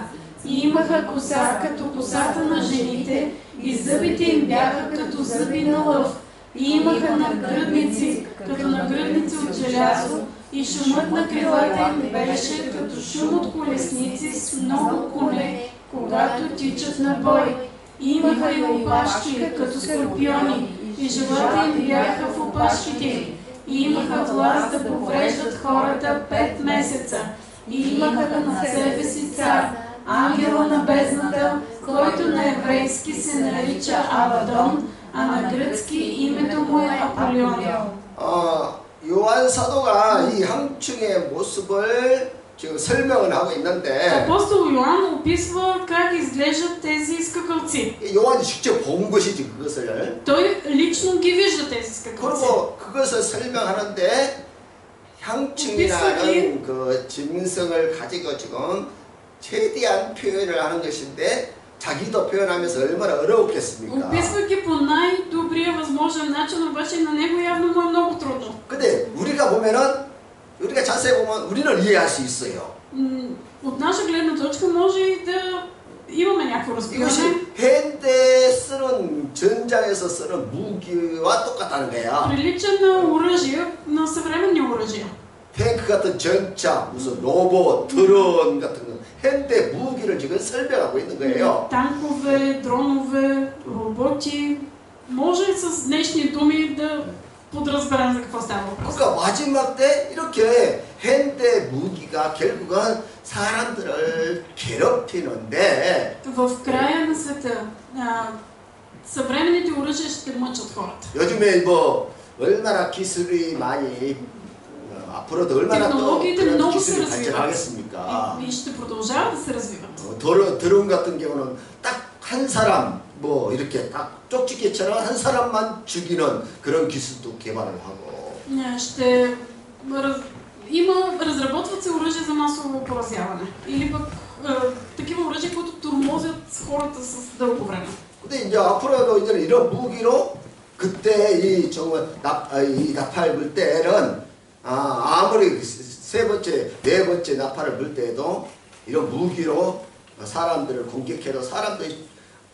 и имаха коса като косата на жените, и зъбите им бяха като зъби на лъв, и имаха нагръдници, като нагръдници от желязо, и шумът на крилата им беше като шум от колесници с много коне, когато тичат на бой. И имаха и опашки, като скорпиони, и желата им бяха в опашките им. И имаха власт да повреждат хората 5 месеца. И имаха на себе си цар, ангела на бездната, който на еврейски се нарича Авадон, а на гръцки името му е Аполион. 요한 사도가 이 향충의 모습을 지금 설명을 하고 있는데 Апостол Йоан описва как изглеждат тези скакалци. 요한이 직접 본 것이지 그것을. Той лично ги вижда тези скакалци. 그리고 그것을 설명하는데 향충이라는 그 짐승을 가지고 지금 최대한 표현을 하는 것인데 자기도 표현하면서 얼마나 어려웠겠습니까? Описвайки по най-добрия възможен начин, обаче на него явно му е много трудно. 근데 우리가 자세히 보면 우리는 이해할 수 있어요. От наша гледна точка може и да имаме някакво разбиране. 이것이 현대 쓰는 전장에서 쓰는 무기와 똑같다는 거야. Прилича на оръжие, на съвременни оръжия. 탱크 같은 전차, 무슨 로봇, 드론 같은 거 현대 무기를 지금 설명하고 있는 거예요. Танкове, дронове, роботи. Може с днешни думи да подразберем за какво става въпрос. 그러니까 마지막 때 이렇게 현대 무기가 결국은 사람들을 괴롭히는데 В края на света съвременните оръжия ще мъчат хората. 요즘에 뭐 얼마나 기술이 많이 앞으로도 얼마나 또 그런 기술이 발전하겠습니까? И ще продължават да се развиват. 드론 같은 경우는 딱 한 사람 뭐 이렇게 딱 쪽집게처럼 한 사람만 죽이는 그런 기술도 개발을 하고. Разработват се оръжия за масово поразяване. Или пък такива оръжия, които тормозят хората с дълго време. 근데 이제 앞으로도 이제 이런 무기로 그때 이 정말 이 나팔 불 때는 아무리 세 번째, 네 번째 나팔을 불 때에도 이런 무기로 사람들을 공격해도 사람들이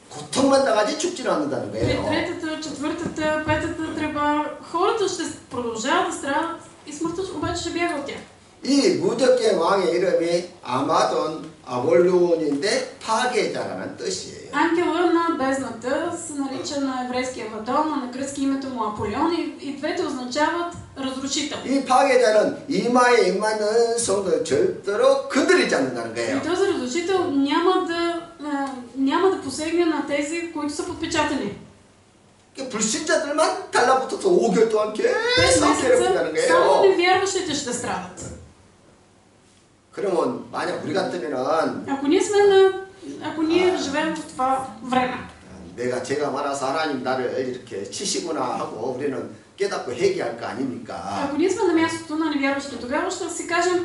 고통만 당하지 죽지는 않는다는 При 거예요. третата, четвъртата, петата тръба хората ще продължават да страдат и смъртта обаче ще бяга от тях. 이 무적의 왕의 이름이 아마돈 아볼루온인데 파괴자라는 뜻이에요. Ангела на бездната се нарича на еврейски Авадон, а на гръцки името му Аполион и двете означават разрушител. 이 파괴자는 이마에 임하는 성도 절대로 건드리지 않는다는 거예요. И този разрушител няма да посегне на тези, които са подпечатани. 불신자들만 달라붙어서 5개월 동안 5 계속 괴롭힌다는 месеца само 거예요. невярващите ще страдат. 그러면 만약 우리 같으면은 Ако ние живеем в това време, 제가 말아서 하나님 나를 이렇게 치시구나 하고 우리는 깨닫고 회개할 거 아닙니까? ако ние сме на мястото на невярващите, тогава ще си кажем,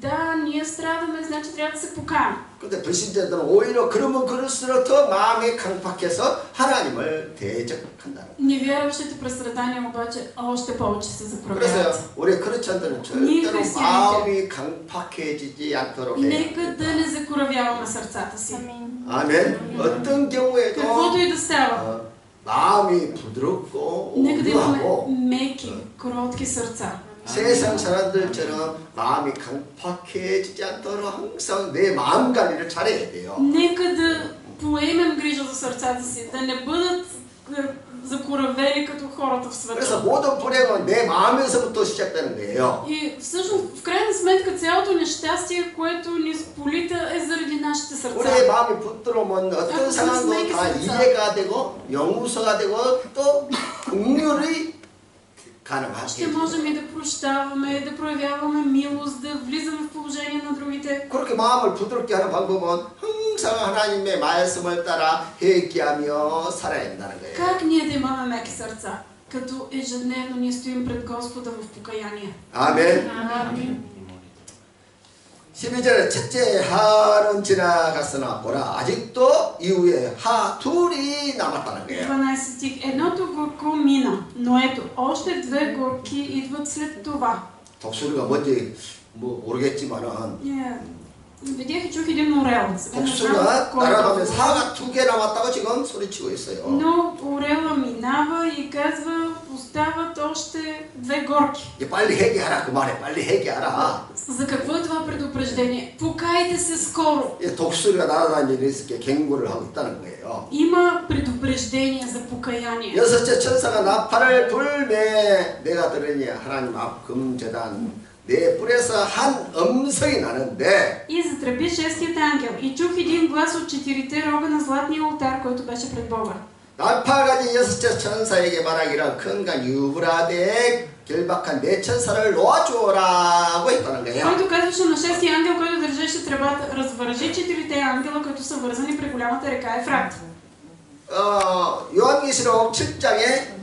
да, ние страдаме, значи трябва да се покаем. 근데 불신자들은 오히려 그러면 그럴수록 더 마음이 강팍해서 하나님을 대적한다는 거예요. Невярващите през страдания обаче още повече се закровяват. 그래서 우리 크리스천들은 절대로 마음이 강팍해지지 않도록 해요. Нека да не закоравяваме сърцата си. 아멘. 어떤 경우에도 Каквото и да става. 마음이 부드럽고 Нека да имаме 온유하고 меки, кротки сърца. 세상 사람들처럼 마음이 강팍해지지 않도록 항상 내 마음 관리를 잘해야 돼요. Нека да поемем грижа за сърцата си, да не бъдат закоравели като хората в света. 그래서 모든 불행은 내 마음에서부터 시작되는 거예요. И всъщност, в крайна сметка, цялото нещастие, което ни сполита, е заради нашите сърца. 우리의 마음이 부드러우면 어떤 상황도 다 이해가 되고 용서가 되고 또 긍휼이 Ще можем и да прощаваме, да проявяваме милост, да влизаме в положение на другите. 그렇게 마음을 부드럽게 하는 방법은 항상 하나님의 말씀을 따라 회개하며 살아야 된다는 거예요. Как ние да имаме меки сърца? Като ежедневно ние стоим пред Господа в покаяние. 아멘. 12절에 첫째 하는 지나갔으나 보라 아직도 이후에 하 둘이 남았다는 거예요. 12 стих. Едното горко мина, но ето, още две горки идват след това. 독수리가 뭔지 뭐 모르겠지만은 Видях и чух един орел. Сега не знам 독수리가 кой е 날아가면 това. 사가 2개 남았다고 지금 소리치고 있어요. Но орела минава и казва, остават още 2 горки. 이제 빨리 회개하라 그 말에 빨리 회개하라. За какво е това предупреждение? Покайте се скоро! 이 독수리가 날아다니는 일에 경고를 하고 있다는 거예요. Има предупреждение за покаяние. 여섯째 천사가 나팔을 불매 내가 들으니 하나님 앞 금제단 내 뿔에서 한 음성이 나는데 И затръби шестият ангел и чух един глас от 4 рога на златния олтар, който беше пред Бога. 나팔 가진 여섯째 천사에게 말하기를 큰간 유브라데의 결박한 네 천사를 놓아주오라고 했다는 거예요. Който казваше на шестия ангел, който държеше тръбата, развържи 4 ангела, които са вързани при голямата река Ефрат. 요한계시록 7장에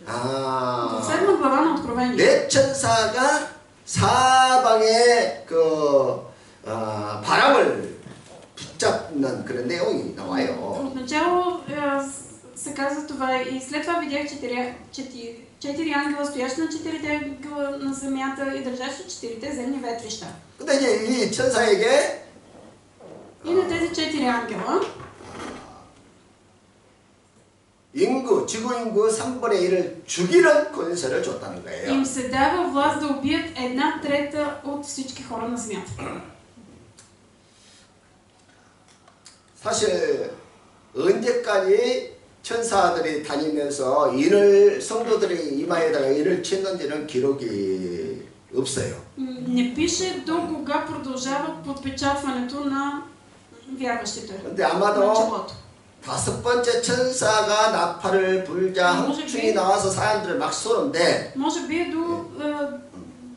В 7 глава на Откровение. 네 천사가 사방에 바람을 붙잡는 그런 내용이 나와요. Отначало се казва това и след това видях 4 ангела, стоящи на 4 ангела на земята и държащи 4 земни ветрища. 근데 이제 이 천사에게 И на тези 4 ангела 지구 인구 3분의 1을 죽이는 권세를 줬다는 거예요. им се дава власт да убият 1/3 от всички хора на земята. 사실 언제까지 천사들이 다니면서 성도들의 이마에다가 인을 쳤는지는 기록이 없어요. Не пише до кога продължава подпечатването на вярващите. 근데 на 아마도 челото. 5번째 천사가 나팔을 불자 황충이 나와서 사람들을 막 쏘는데 Може би е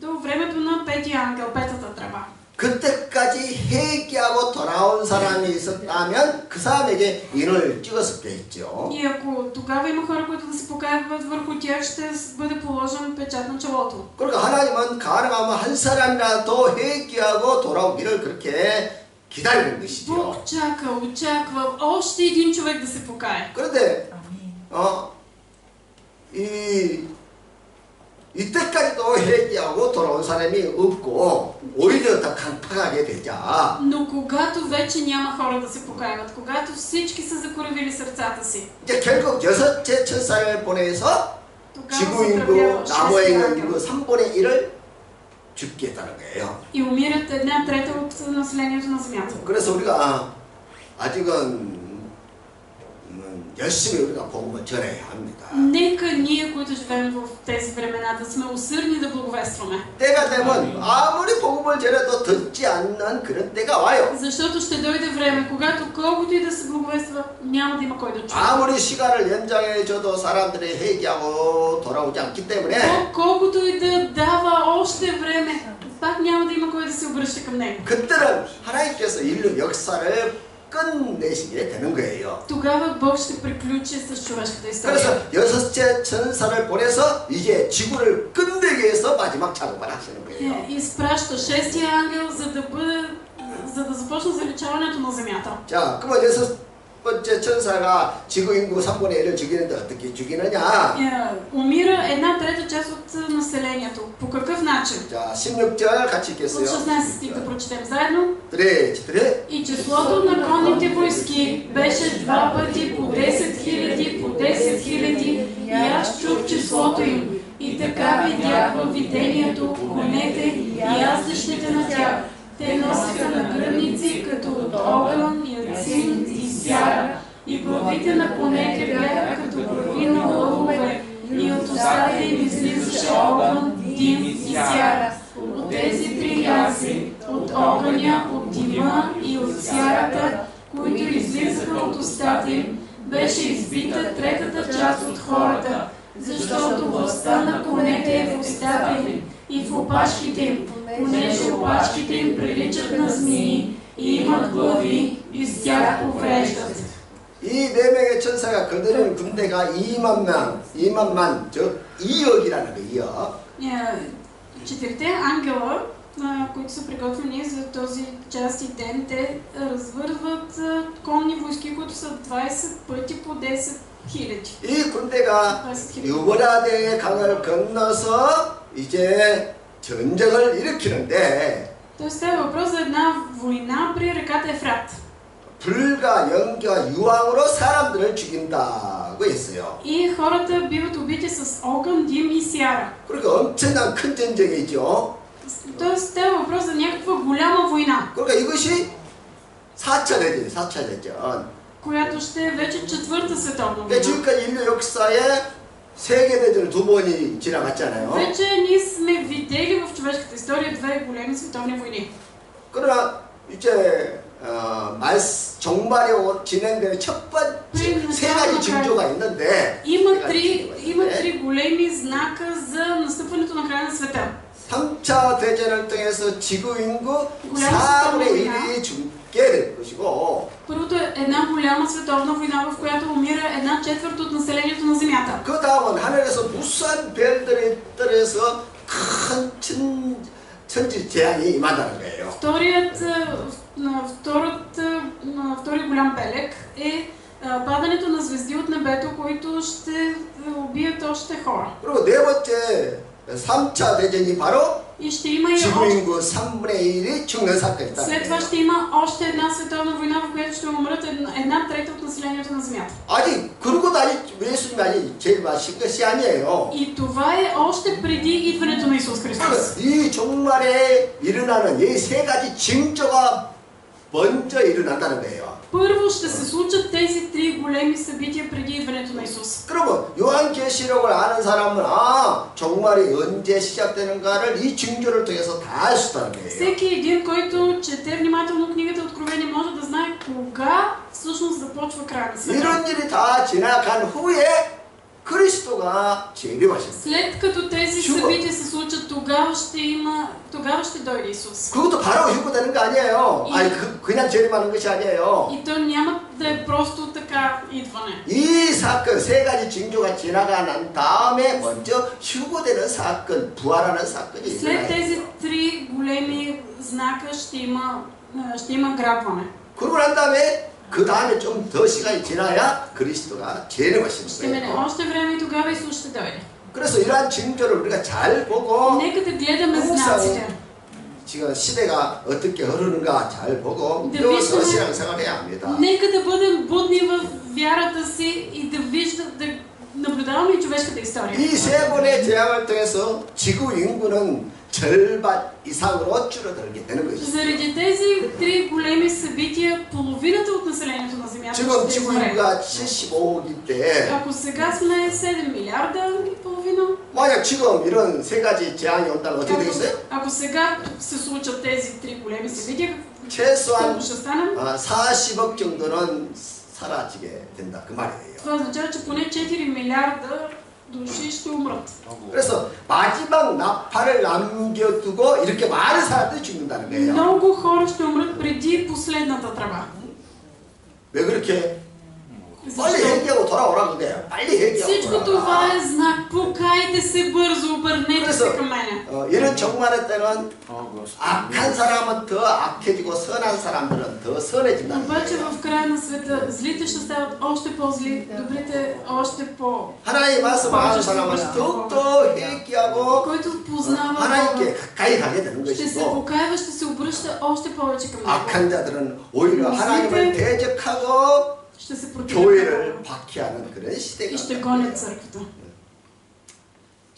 до времето на петия ангел, петата тръба. 그때까지 회개하고 돌아온 사람이 있었다면 그 사람에게 인을 찍었었겠죠. И ако тогава има хора, които да се покаяват, върху тях ще бъде положен печат на челото. 그러니까 하나님은 가능하면 한 사람이라도 회개하고 돌아오기를 그렇게 기다리는 것이죠. Бог очаква още един човек да се покае. 그런데 이때까지도 회개하고 돌아온 사람이 없고 오히려 더 강팍하게 되자. Но когато вече няма хора да се покаяват, когато всички са закоравили сърцата си, 이제 결국 여섯째 천사를 보내서 тогава 지구 се 인구, тръбява 나무의 шестия 인구 ангел. 3분의 1을 죽게 했다는 거예요. И умират 1/3 от населението на земята. 그래서 우리가 아직은 열심히 우리가 복음을 전해야 합니다. Нека ние, които живеем в тези времена, да сме усърдни да благовестваме. 때가 되면 아무리 복음을 전해도 듣지 않는 그런 때가 와요. Защото ще дойде време, когато колкото и да се благовества, няма да има кой да чуе. 아무리 시간을 연장해줘도 사람들이 회개하고 돌아오지 않기 때문에 Колкото и да дава още време, пак няма да има кой да се обръща към него. 그때는 하나님께서 인류 역사를 끝내시게 되는 거예요. Тогава Бог ще приключи с човешката история. 그래서 여섯째 천사를 보내서 이제 지구를 끝내기 위해서 마지막 작업을 하시는 거예요. Изпраща шестия ангел, за да започне заличаването на земята. 자, 그러면 여섯 번째 천사가 지구 인구 3분의 1을 죽이는데 어떻게 죽이느냐? Умира 1/3 част от населението. По какъв начин? 자, 16절 같이 От 읽겠어요. 16 стих да прочетем заедно. 네. И числото на конните войски беше 2 пъти по 10 000, по 10 000, и аз чух числото им. И така видях във видението конете и яздещите на тях. Те носеха нагръдници като от огън, янцин и сяра, и главите на конете бяха като глави на лъвове, и от устата им излизаше огън, дим и сяра. От тези 3 язи, от огъня, от дима и от сярата, които излизаха от устата им, беше избита 3-та част от хората, защото властта на конете е в устата им и в опашките им, понеже опашките им приличат на змии и имат глави и с тях повреждат. 이 4명의 천사가 거느리는 군대가 2만만, 즉 2억이라는 거, 2억. 4 ангела, които са приготвени за този час и ден, те развързват конни войски, които са 20 пъти по 10 000. 이 군대가 유브라데의 강을 건너서 이제 전쟁을 일으키는데 Тоест става въпрос за една война при реката Ефрат. 불과 연기와 유황으로 사람들을 죽인다고 했어요. И хората биват убити с огън, дим и сяра. 그러니까 엄청난 큰 전쟁이죠. Тоест става въпрос за някаква голяма война, 그러니까 이것이 4차 대전, 4차 대전. която ще е вече четвърта световна 그러니까 война. 지금까지 인류 역사에 세계 대전을 2번이 지나갔잖아요. Вече ние сме видели в човешката история две големи световни войни. 그러나 이제 종말에 진행되는 첫 번째 세 가지 징조가 있는데 Има три големи знака за настъпването на края на света. 3차 대전을 통해서 지구 인구 4분의 1이 죽게 될 것이고 Първото е една голяма световна война, в която умира една четвърт от населението на Земята. 그 다음은 하늘에서 무수한 별들이 떨어져서 큰 천지 재앙이 임한다는 거예요. Вторият голям белег е падането на звезди от небето, които ще убият още хора. 그리고 네 번째 3차 대전이 바로 И ще има и 지구 още... 인구 3분의 1이 죽는 사건이 있다. След това ще има още една световна война, в която ще умрат една трета от населението на Земята. 아직 그러고도 아직 예수님이 아직 제일 마신 것이 아니에요. И това е още преди идването на Исус Христос. 이 종말에 일어나는 이 세 가지 징조가 먼저 일어난다는 거예요. Първо ще се случат тези три големи събития преди идването на Исус. 그러면 요한계시록을 아는 사람은 종말이 언제 시작되는가를 이 징조를 통해서 다 알 수 있다는 거예요. Всеки един, който чете внимателно книгата Откровение, може да знае кога всъщност започва края на света. 이런 일이 다 지나간 후에 그리스도가 재림하십니다. След като тези събития се случат, тогава ще дойде Исус. 그것도 바로 휴거되는 거 아니에요. 아니 그냥 재림하는 것이 아니에요. И то няма да е просто така идване. 이 사건 세 가지 징조가 지나간 다음에 먼저 휴거되는 사건, 부활하는 사건이 След тези 일어나요. три големи знака ще има грабване. 그러고 난 다음에 그 다음에 좀 더 시간이 지나야 그리스도가 재림하시는 Ще мине 거예요. още време и тогава Исус ще дойде. 그래서 이러한 징조를 우리가 잘 보고 Нека да гледаме знаците. 지금 시대가 어떻게 흐르는가 잘 보고 네, 배워서 виждаме. 신앙생활 해야 합니다. Нека да бъдем будни в вярата си и да наблюдаваме и човешката история. 이 세 번의 재앙을 통해서 지구 인구는 절반 이상으로 줄어들게 되는 것이죠. Заради тези три големи събития, половината от населението на Земята 지금 ще 지구 измре. 인구가 75억인데 Ако сега сме 7 милиарда и половина, 만약 지금 이런 세 가지 재앙이 온다면 어떻게 되겠어요? ако сега се случат тези три големи събития, 최소한 колко ще станем? 40억 정도는 사라지게 된다 그 말이에요. Това означава, че поне 4 милиарда души ще умрат. 그래서 마지막 나팔을 남겨두고 이렇게 많은 사람들이 죽는다는 거예요. Много хора ще умрат преди последната тръба. 왜 그렇게? 빨리 Защо? 회개하고 돌아오라는 거예요. 빨리 회개하고 Всичко това е знак. Покайте се бързо, обърнете се към мене. 이런 종말의 때는 악한 사람은 더 악해지고 선한 사람들은 더 선해진다는 Обаче 거예요. в края на света злите ще стават още по-зли, добрите още по... 하나님 말씀 아는 사람은 더욱더 회개하고 Който познава 하나님께 Бога, 가까이 가게 되는 ще се 것이고 покаява, ще се обръща още повече към Него. 악한 자들은 오히려 하나님을 대적하고 Ще се противят 교회를 박해하는 그런 и 시대가 ще 온다는 гонят 거예요. църквата.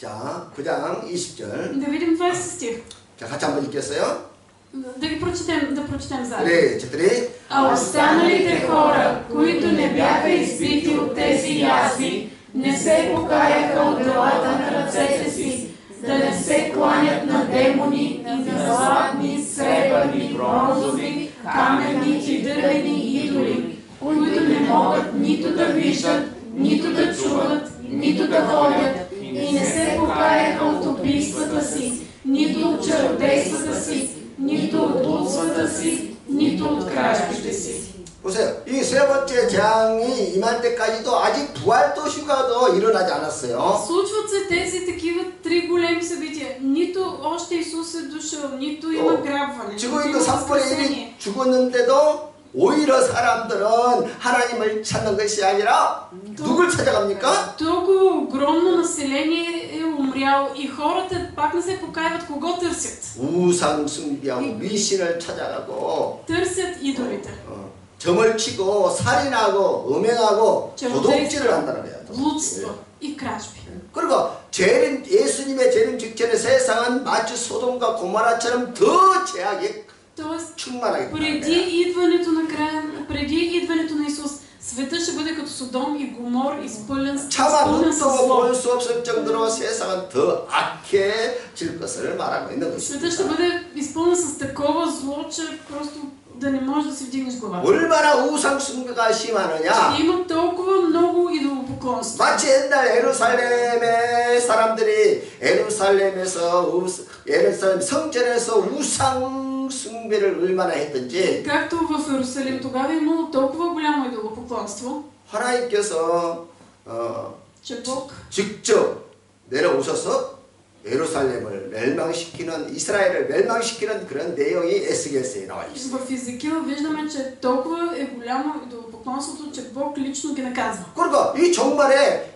자, 9장 20절. Да видим 20 стих. 자, 같이 한번 읽겠어요? Да прочетем заедно. 그래, четири. А останалите хора, които не бяха избити от тези язви, не се покаяха от делата на ръцете си, да не се кланят на демони и на златни, сребърни, бронзови, каменни и дървени идоли, които не могат нито да виждат, нито да чуват, нито да ходят, и не се покаяха от убийствата си, нито от чародействата си, нито от блудствата си, нито от кражбите си. 보세요. 이 세 번째 재앙이 임할 때까지도 아직 부활도 휴가도 일어나지 않았어요. Случват се тези такива три големи събития. Нито още Исус е дошъл, нито има грабване, нито 지구인구 има 3분의 възкресение. 1이 죽었는데도 오히려 사람들은 하나님을 찾는 것이 아니라 누굴 찾아갑니까? Толкова огромно население е умрял и хората пак не се покаиват кого търсят. 우상 숭배하고 미신을 찾아가고 Търсят идолите. 점을 치고 살인하고 음행하고 저 도둑질을 한다는 거야. Блудства и кражби. 그리고 예수님의 재림 직전에 세상은 마치 소돔과 고모라처럼 더 죄악이 Тоест, 충만하게 преди идването на края, преди идването на Исус, света ще бъде като Содом и Гомор, изпълнен с 차마 눈도 зло. 볼 수 없을 정도로 세상은 더 악해질 것을 말하고 있는 Света ще 것입니다. бъде изпълнен с такова зло, че просто да не можеш да си вдигнеш главата. 얼마나 우상 숭배가 심하느냐? Има толкова много идолопоклонство. 마치 옛날 예루살렘의 사람들이 예루살렘 성전에서 우상 숭배를 얼마나 했던지 Както в Иерусалим тогава е имало толкова голямо идолопоклонство, 하나님께서 че Бог 직접 내려오셔서 예루살렘을 멸망시키는 이스라엘을 멸망시키는 그런 내용이 에스겔서에 나와 있습니다. в Езекил виждаме, че толкова е голямо идолопоклонството, че Бог лично ги наказва. 그러니까 이 종말에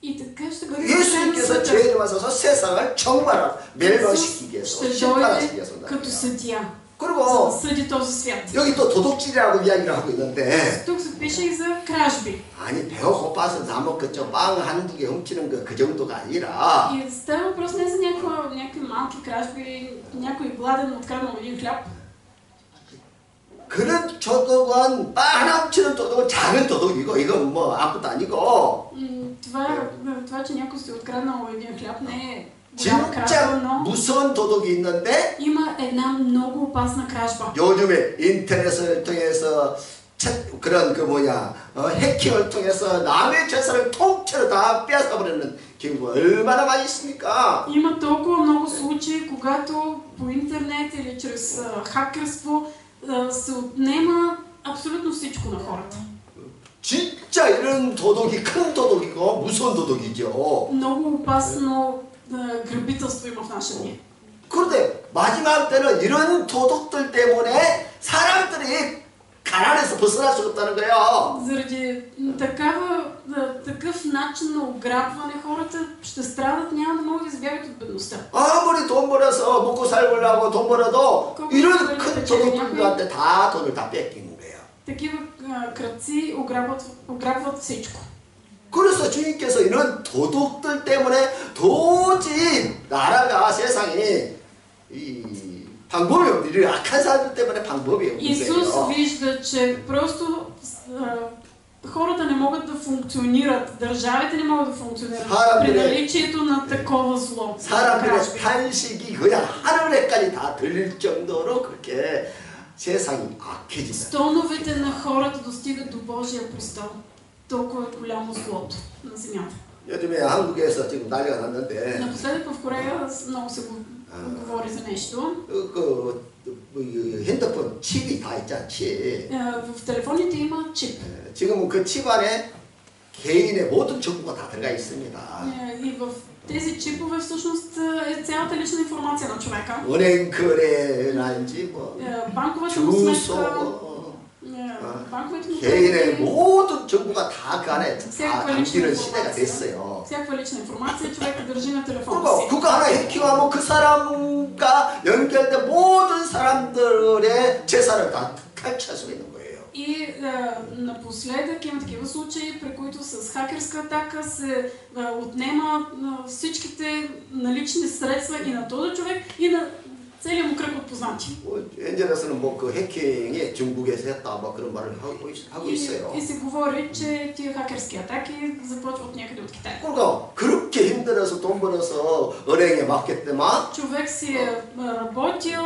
И така ще бъде 예수님께서 죄를 와서 세상을 정말 멸망시키기 위해서 ще 심판하시기 дойде 위해서 като съдия, за 그리고 да съди този свят. 여기 또 도둑질이라고 이야기를 하고 있는데 Тук се пише и за кражби. 아니 배가 고파서 다 먹겠죠. 빵 한두 개 훔치는 그 정도가 아니라 И става въпрос не за някакви малки кражби, някой гладен откраднал един хляб. 그런 도둑은 빵 하나 훔치는 도둑은 작은 도둑이고 이건 뭐 아무것도 아니고 Това, че някой си откраднал един хляб, не е голяма кражба, 진짜 но 무서운 도둑이 있는데 има една много опасна кражба. 요즘에 인터넷을 통해서 그런 해킹을 통해서 남의 재산을 통째로 다 빼앗아버리는 경우가 얼마나 많이 있습니까? Има толкова много случаи, когато по интернет или чрез хакерство се отнема абсолютно всичко на хората. 진짜 이런 도둑이 큰 도둑이고 무서운 도둑이죠. Много опасно грабителство има в наше дни. 그런데 마지막 때는 이런 도둑들 때문에 사람들이 가난에서 벗어날 수 없다는 거예요. Заради такъв начин на ограбване хората ще страдат, няма да могат да избягат от бедността. 아무리 돈 벌어서 먹고 살려고 돈 벌어도 이런 큰 도둑들한테 다 돈을 다 뺏기는 거예요. Такива крадци ограбват всичко. 그래서 주님께서 이런 도둑들 때문에 도저히 나라가 세상이 이 방법이 없는 이 악한 사람들 때문에 방법이 없는 Исус 거예요. вижда, че просто хората не могат да функционират, държавите не могат да функционират при наличието на такова зло. 사람들의 탄식이 그냥 하늘에까지 다 들릴 정도로 그렇게 세상이 악해진다. Стоновете на хората достигат до Божия престол. Толкова е голямо злото на земята. 요즘에 한국에서 지금 난리가 났는데 Напоследък в Корея много се говори за нещо. 핸드폰 칩이 다 있잖아, 칩. В телефоните има чип. 지금은 그 칩 안에 개인의 모든 정보가 다 들어가 있습니다. И в тези чипове всъщност е цялата лична информация на човека. 은행 거래라든지 뭐 банковата му сметка, банковите му 개인의 кредити, 모든 정보가 다 그 안에 다 всякаква лична 담기는 시대가 информация. 됐어요. Всякаква лична информация човека държи на телефона 그리고 си. 그거 하나 해킹하면 그 사람과 연결된 모든 사람들의 재산을 다 탈취할 수가 있는 거예요. И напоследък има такива случаи, при които с хакерска атака се отнема всичките налични средства и на този човек, и на целият му кръг от познати. 엔젤에서는 그 해킹이 중국에서 했다 뭐 그런 말을 하고 있어요. И се говори, че тия хакерски атаки започват някъде от Китай. 그러니까 그렇게 힘들어서 돈 벌어서 은행에 맡겼더만 Човек си е работил,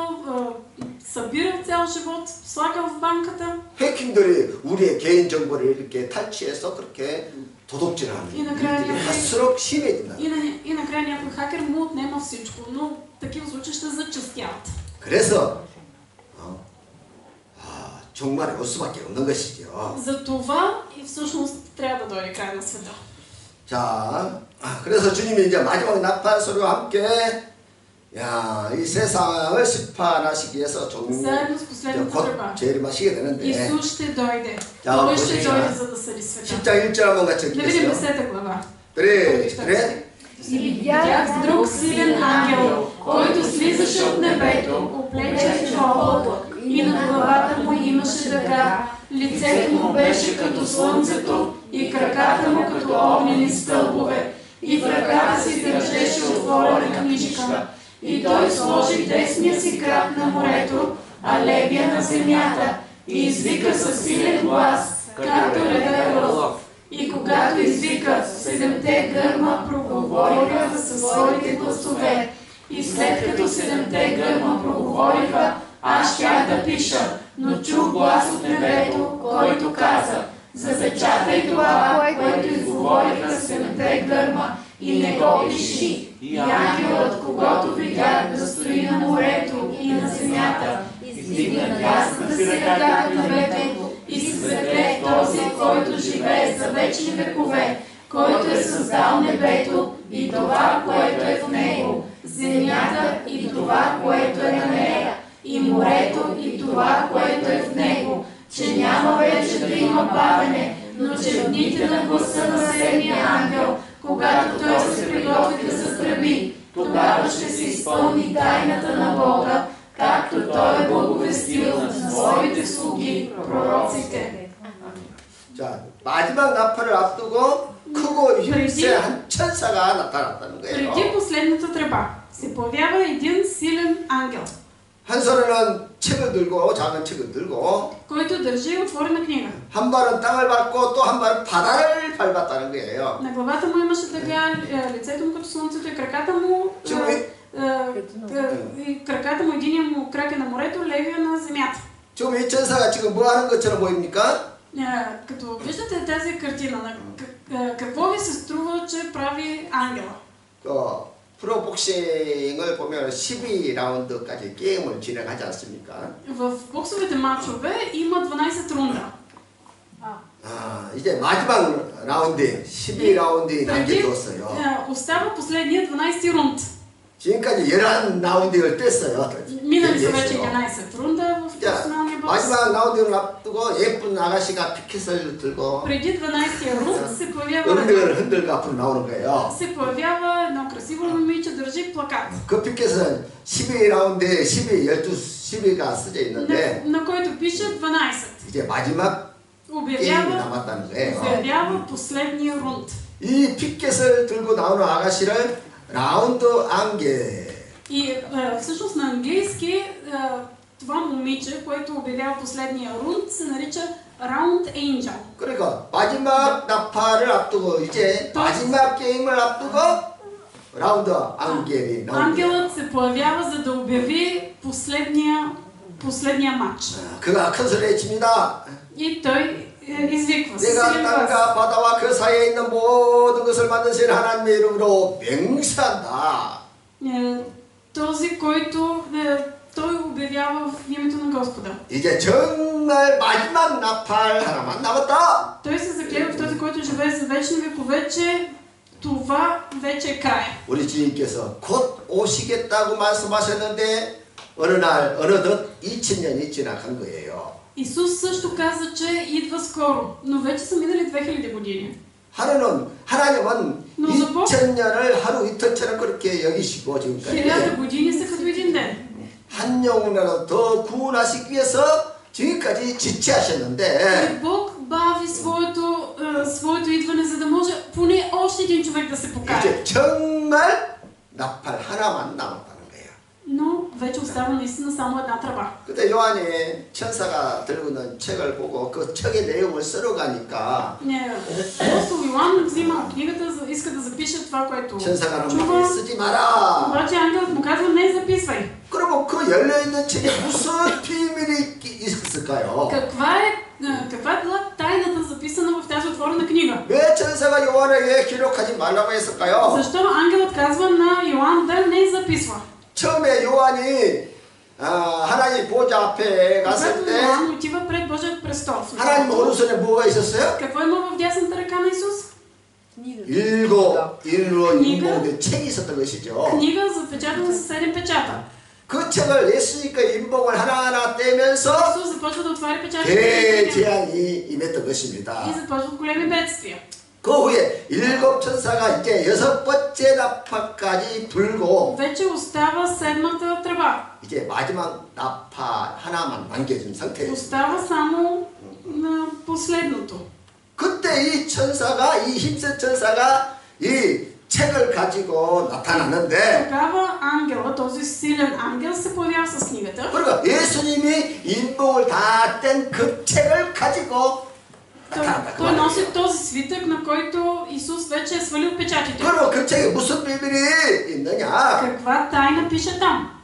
събирал цял живот, слагал в банката. 해킹들이 우리의 개인 정보를 이렇게 탈취해서 그렇게 도둑질하는 일들이 갈수록 심해진다. И накрая някой хакер му отнема всичко, но такива случаи ще зачастяват. 그래서 정말에 올 수밖에 없는 것이죠. За това и всъщност трябва да дойде край на света. 자, 그래서 주님이 이제 마지막 나팔 소리와 함께 이 세상을 심판하시기 위해서 Заедно с последната тръба. 재림하시게 되는데 Исус ще дойде. 자, Той ще 보시죠. дойде, за да съди света. 10장 1절 한번 같이 Да видим 읽겠어요. 10 глава. 그래, И видях друг силен ангел, който слизаше от небето, облечен в облак, и над главата му имаше дъга, лицето му беше като слънцето и краката му като огнени стълбове, и в ръката си държеше отворена книжка. И той сложи десния си крак на морето, а левия на земята, и извика със силен глас, както реве лъв. И когато извика, 7-те гърма проговориха със своите гласове. И след като 7-те гърма проговориха, аз щях да пиша, но чух глас от небето, който каза: запечатай това, което изговориха 7-те гърма, и не го пиши. И ангелът, когато видях да стои на морето и на земята, издигна дясната си ръка към небето и се закле този, който живее за вечни векове, който е създал небето и това, което е в него, земята и това, което е на нея, и морето и това, което е в него, че няма вече да има бавене, но че в дните на гласа на седмия ангел, когато той се приготви да заздрави, тогава ще се изпълни тайната на Бога, както той е благовестил на своите слуги, пророците. 자, 마지막 나팔을 앞두고 크고 힘세한 천사가 나타났다는 거예요. Преди последната тръба се появява един силен ангел, 한 손에는 책을 들고 작은 책을 들고 който държи отворена книга. 한 발은 땅을 밟고 또 한 발은 바다를 밟았다는 거예요. На главата му имаше дъга, лицето му като слънцето и краката му, единия му крак е на морето, левия на земята. 지금 이 천사가 지금 뭐 하는 것처럼 보입니까? Като виждате тази картина, какво ви се струва, че прави ангела? 프로복싱을 보면 12라운드까지 게임을 진행하지 않습니까? В боксовите матчове има 12 рунда. 이제 마지막 라운드 12라운드 남겨두었어요. Остава последния 12 рунд. 지금까지 11라운드를 뗐어요. Минали са вече 11 рунда в професионалния бокс. 마지막 라운드를 앞두고 예쁜 아가씨가 피켓을 들고 Преди 12-я рунд се появява 어른들을 흔들고 앞으로 나오는 거예요. се появява едно красиво момиче, държи плакат. 그 피켓은 12라운드에 12가 쓰져 있는데 на който пише 12. 이제 마지막 게임이 남았다는 거예요. Обявява последния рунд. 이 피켓을 들고 나오는 아가씨를 라운드 ангел. И всъщност на английски това момиче, което обявява последния рунд, се нарича Round Angel. 그러니까 마지막 나팔을 앞두고 이제 마지막 게임을 앞두고 라운드 ангел이 나옵니다. Ангелът се появява, за да обяви последния матч. 그가 큰 소리에 칩니다. И той извиква. 내가 땅과 바다와 그 사이에 있는 모든 것을 만드신 하나님의 이름으로 맹세한다. Този, който той обявява в името на Господа. 이제 정말 마지막 나팔 하나만 남았다. Той се заклева в този, който живее за вечни векове, че това вече е край. 우리 주님께서 곧 오시겠다고 말씀하셨는데 어느 날 어느덧 2000년이 지나간 거예요. Исус също каза, че идва скоро, но вече са минали 2000 години. 하나님은 2000년을 하루 이틀처럼 그렇게 여기시고 지금까지 1000 години са като един ден. 한 영혼이라도 더 구원하시기 위해서 지금까지 지체하셨는데 Бог бави своето идване, за да може поне още един човек да се покаже. 이제 정말 나팔 하나만 남았다는 거예요. Но вече остава наистина само една тръба. 그때 요한이 천사가 들고 있는 책을 보고 그 책의 내용을 써가니까 Апостол Йоан взима книгата, иска да запише това, което 천사가 чува. 쓰지 마라. Обаче ангелът му казва: не записвай. 그러면 그 열려있는 책에 무슨 비밀이 있었을까요? Каква е била тайната, записана в тази отворена книга? 왜 천사가 요한에게 기록하지 말라고 했을까요? Защо ангелът казва на Йоан да не записва? 처음에 요한이 하나님 보좌 앞에 갔을 Когато 때 Йоан отива пред Божият престол, 하나님 오른손에 뭐가 있었어요? какво има в дясната ръка на Исус? 일곱 인봉의 책이 있었던 것이죠. Книга, запечатана с 7 печата. 그 책을 예수님과 인봉을 하나하나 떼면서 Исус започва да отваря печатите 대재앙이 임했던 것입니다. и започват големи бедствия. 그 후에 7 천사가 이제 6번째 나팔까지 불고 вече остава седмата тръба. 이제 마지막 나팔 하나만 남겨진 상태예요. Остава само на последното. 그때 이 천사가 이 힘센 천사가 이 책을 가지고 나타났는데 Тогава ангела, този силен ангел се появява с книгата. 그러니까 예수님이 인봉을 다 뗀 그 책을 가지고 나타났다. 그 Той 말이에요. носи този свитък, на който Исус вече е свалил печатите. 그럼 그 책에 무슨 비밀이 있느냐? Каква тайна пише там?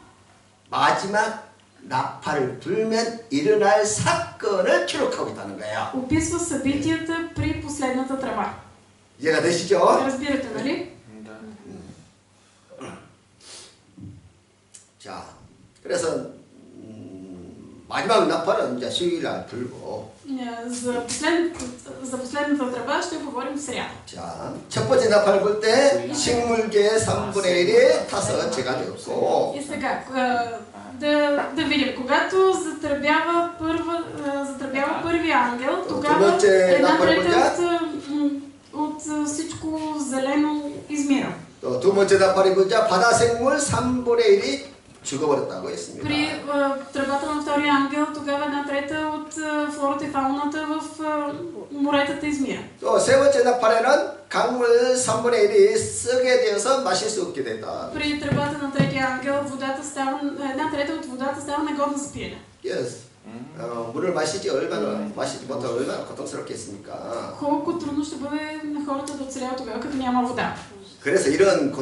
마지막 나팔을 불면 일어날 사건을 기록하고 있다는 거예요. Описва събитията при последната тръба. 이해가 되시죠? Разбирате, нали? 자, 그래서 마지막 나팔은 이제 수요일날 불고. За последната тръба ще говорим в сряда. 자, 첫 번째 나팔 불 때 식물계의 3분의 1이 타서 제가 되었고. И сега, да видим, когато затръбява първия ангел, тогава една трета от всичко зелено измира. 또 두 번째 나팔이 불자 바다 생물 3분의 1이 죽어버렸다고 했습니다. При тръбата на втория ангел, тогава една трета от флората и фауната в моретата измира. 또 세 번째 나팔에는 강물 3분의 1이 쓰게 되어서 마실 수 없게 된다. При тръбата на третия ангел, една трета от водата става негодна за пиене. Yes. 물을 마시지 마시지 못하면 얼마나 고통스럽겠습니까? Колко трудно ще бъде на хората да оцеляват тогава, като няма вода. 그래서 이런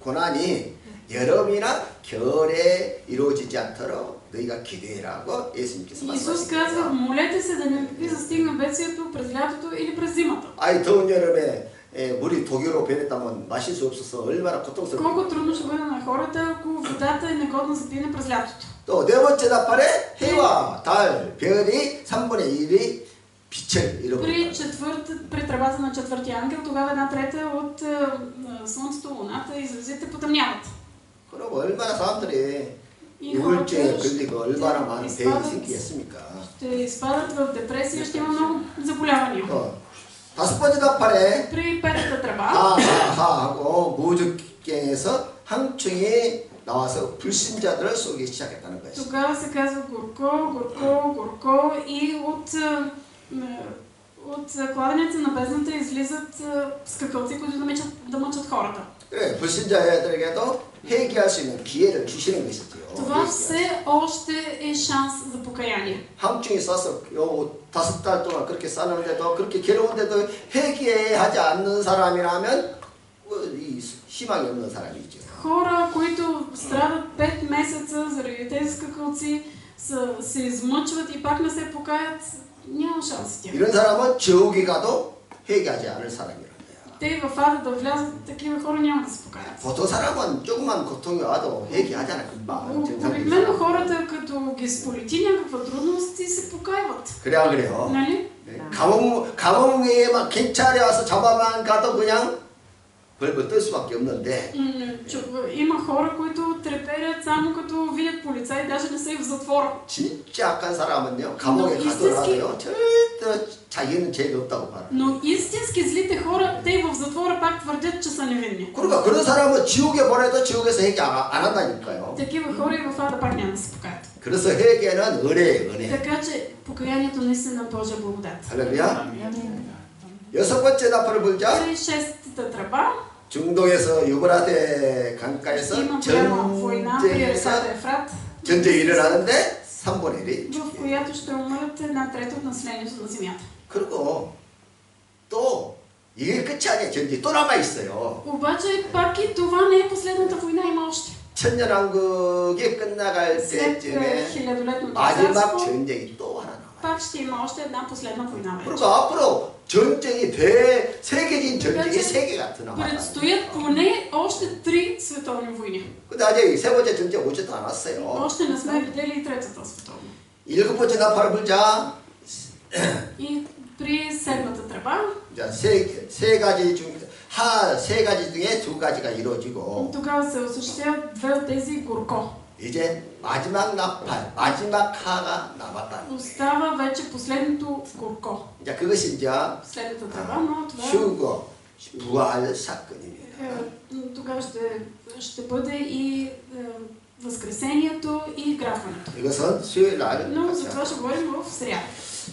고난이 여름이나 겨울에 이루어지지 않도록 너희가 기도해라고 예수님께서 Исус казва, 말씀하십니다. молете се да не ви застигне бедствието през лятото или през зимата. 아이 더운 여름에 물이 독유로 변했다면 마실 수 없어서 얼마나 고통스럽고. Колко трудно ще бъде на хората, ако водата е негодна за пиене през лятото. 또 네 번째 나팔에 해와 달, 별이 3분의 1이 빛을 잃어버린다. При тръбата на четвъртия ангел, тогава една трета от слънцето, луната и звездите потъмняват. 그럼 얼마나 사람들이 И 우울증에 хората 걸리고 얼마나 많은 배이 생기겠습니까? ще изпадат в депресия, ще има много заболявания. 다섯 번째 나팔에 При петата тръба 하하하고 무적경에서 항충이 나와서 불신자들을 쏘기 시작했다는 거예요. тогава се казва горко и от кладенеца на бездната излизат скакалци, които да мъчат хората. 그래, 불신자들에게도 회개할 수 있는 기회를 주시는 것이지요. Това все още е шанс за покаяние. 항충이 쏴서 5달 동안 그렇게 싸는데도 그렇게 괴로운데도 회개하지 않는 사람이라면 이 희망이 없는 사람이죠. Хора, които страдат 5 месеца заради тези скакалци, се измъчват и пак не се покаят, няма шанс. 이런 사람은 지옥에 가도 회개하지 않을 사람이란 거야. Те в ада да влязат, такива хора няма да се покаят. 보통 사람은 조금만 고통이 와도 회개하잖아 금방. Обикновено хората, като ги сполети някаква трудност, и се покаиват. 그래요. Нали? 감옥에 막 경찰에 와서 잡아만 가도 그냥 벌벌 떨 수밖에 없는데. Има хора, които треперят само като видят полицаи, даже не са и в затвора. 진짜 악한 사람은요 감옥에 가더라도요 절대 자기는 죄가 없다고 봐요. Но истински злите хора, те в затвора пак твърдят, че са невинни. 그러니까 그런 사람은 지옥에 보내도 지옥에서 회개 안 한다니까요. Такива хора и в ада пак няма да се покаят. 그래서 회개는 은혜예요. Така че покаянието наистина е Божия благодат. 할렐루야. 여섯 번째 나팔을 불자 При шестата тръба 중동에서 유브라데 강가에서 има голяма война при реката Ефрат, 전쟁이 일어나는데 3분의 1이 в която ще умрат една трета от населението на земята. 그리고 또 이게 끝이 아니에요. 전쟁이 또 남아 있어요. Обаче пак и това не е последната война, има още. 천년왕국이 끝나갈 След 때쯤에 хилядолетното 마지막 царство, 전쟁이 또 하나 나와요. пак ще има още една последна война вече. 그리고 앞으로 전쟁이 세계적인 전쟁이 세 개가 더 남아요. Предстоят поне още 3 световни войни. 근데 아직 세 번째 전쟁 오지도 않았어요. Още не сме видели и третата световна. 일곱 번째 나팔을 불자 И при седмата тръба, 세 가지 중에 두 가지가 이루어지고 тогава се осъществяват две от тези горко. 이제 마지막 나팔, 마지막 하가 남았다. Остава вече последното горко. 자, 그것이 이제 Следната тръба, но това 휴거 부활 사건입니다. тогава ще бъде и възкресението и грабването. 이것은 수요일 날 Но 같이 за това ще говорим в сряда.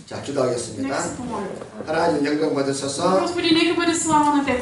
자, Нека 기도하겠습니다. се помолим. 하나님 영광 받으셔서 Господи, нека бъде слава на Теб.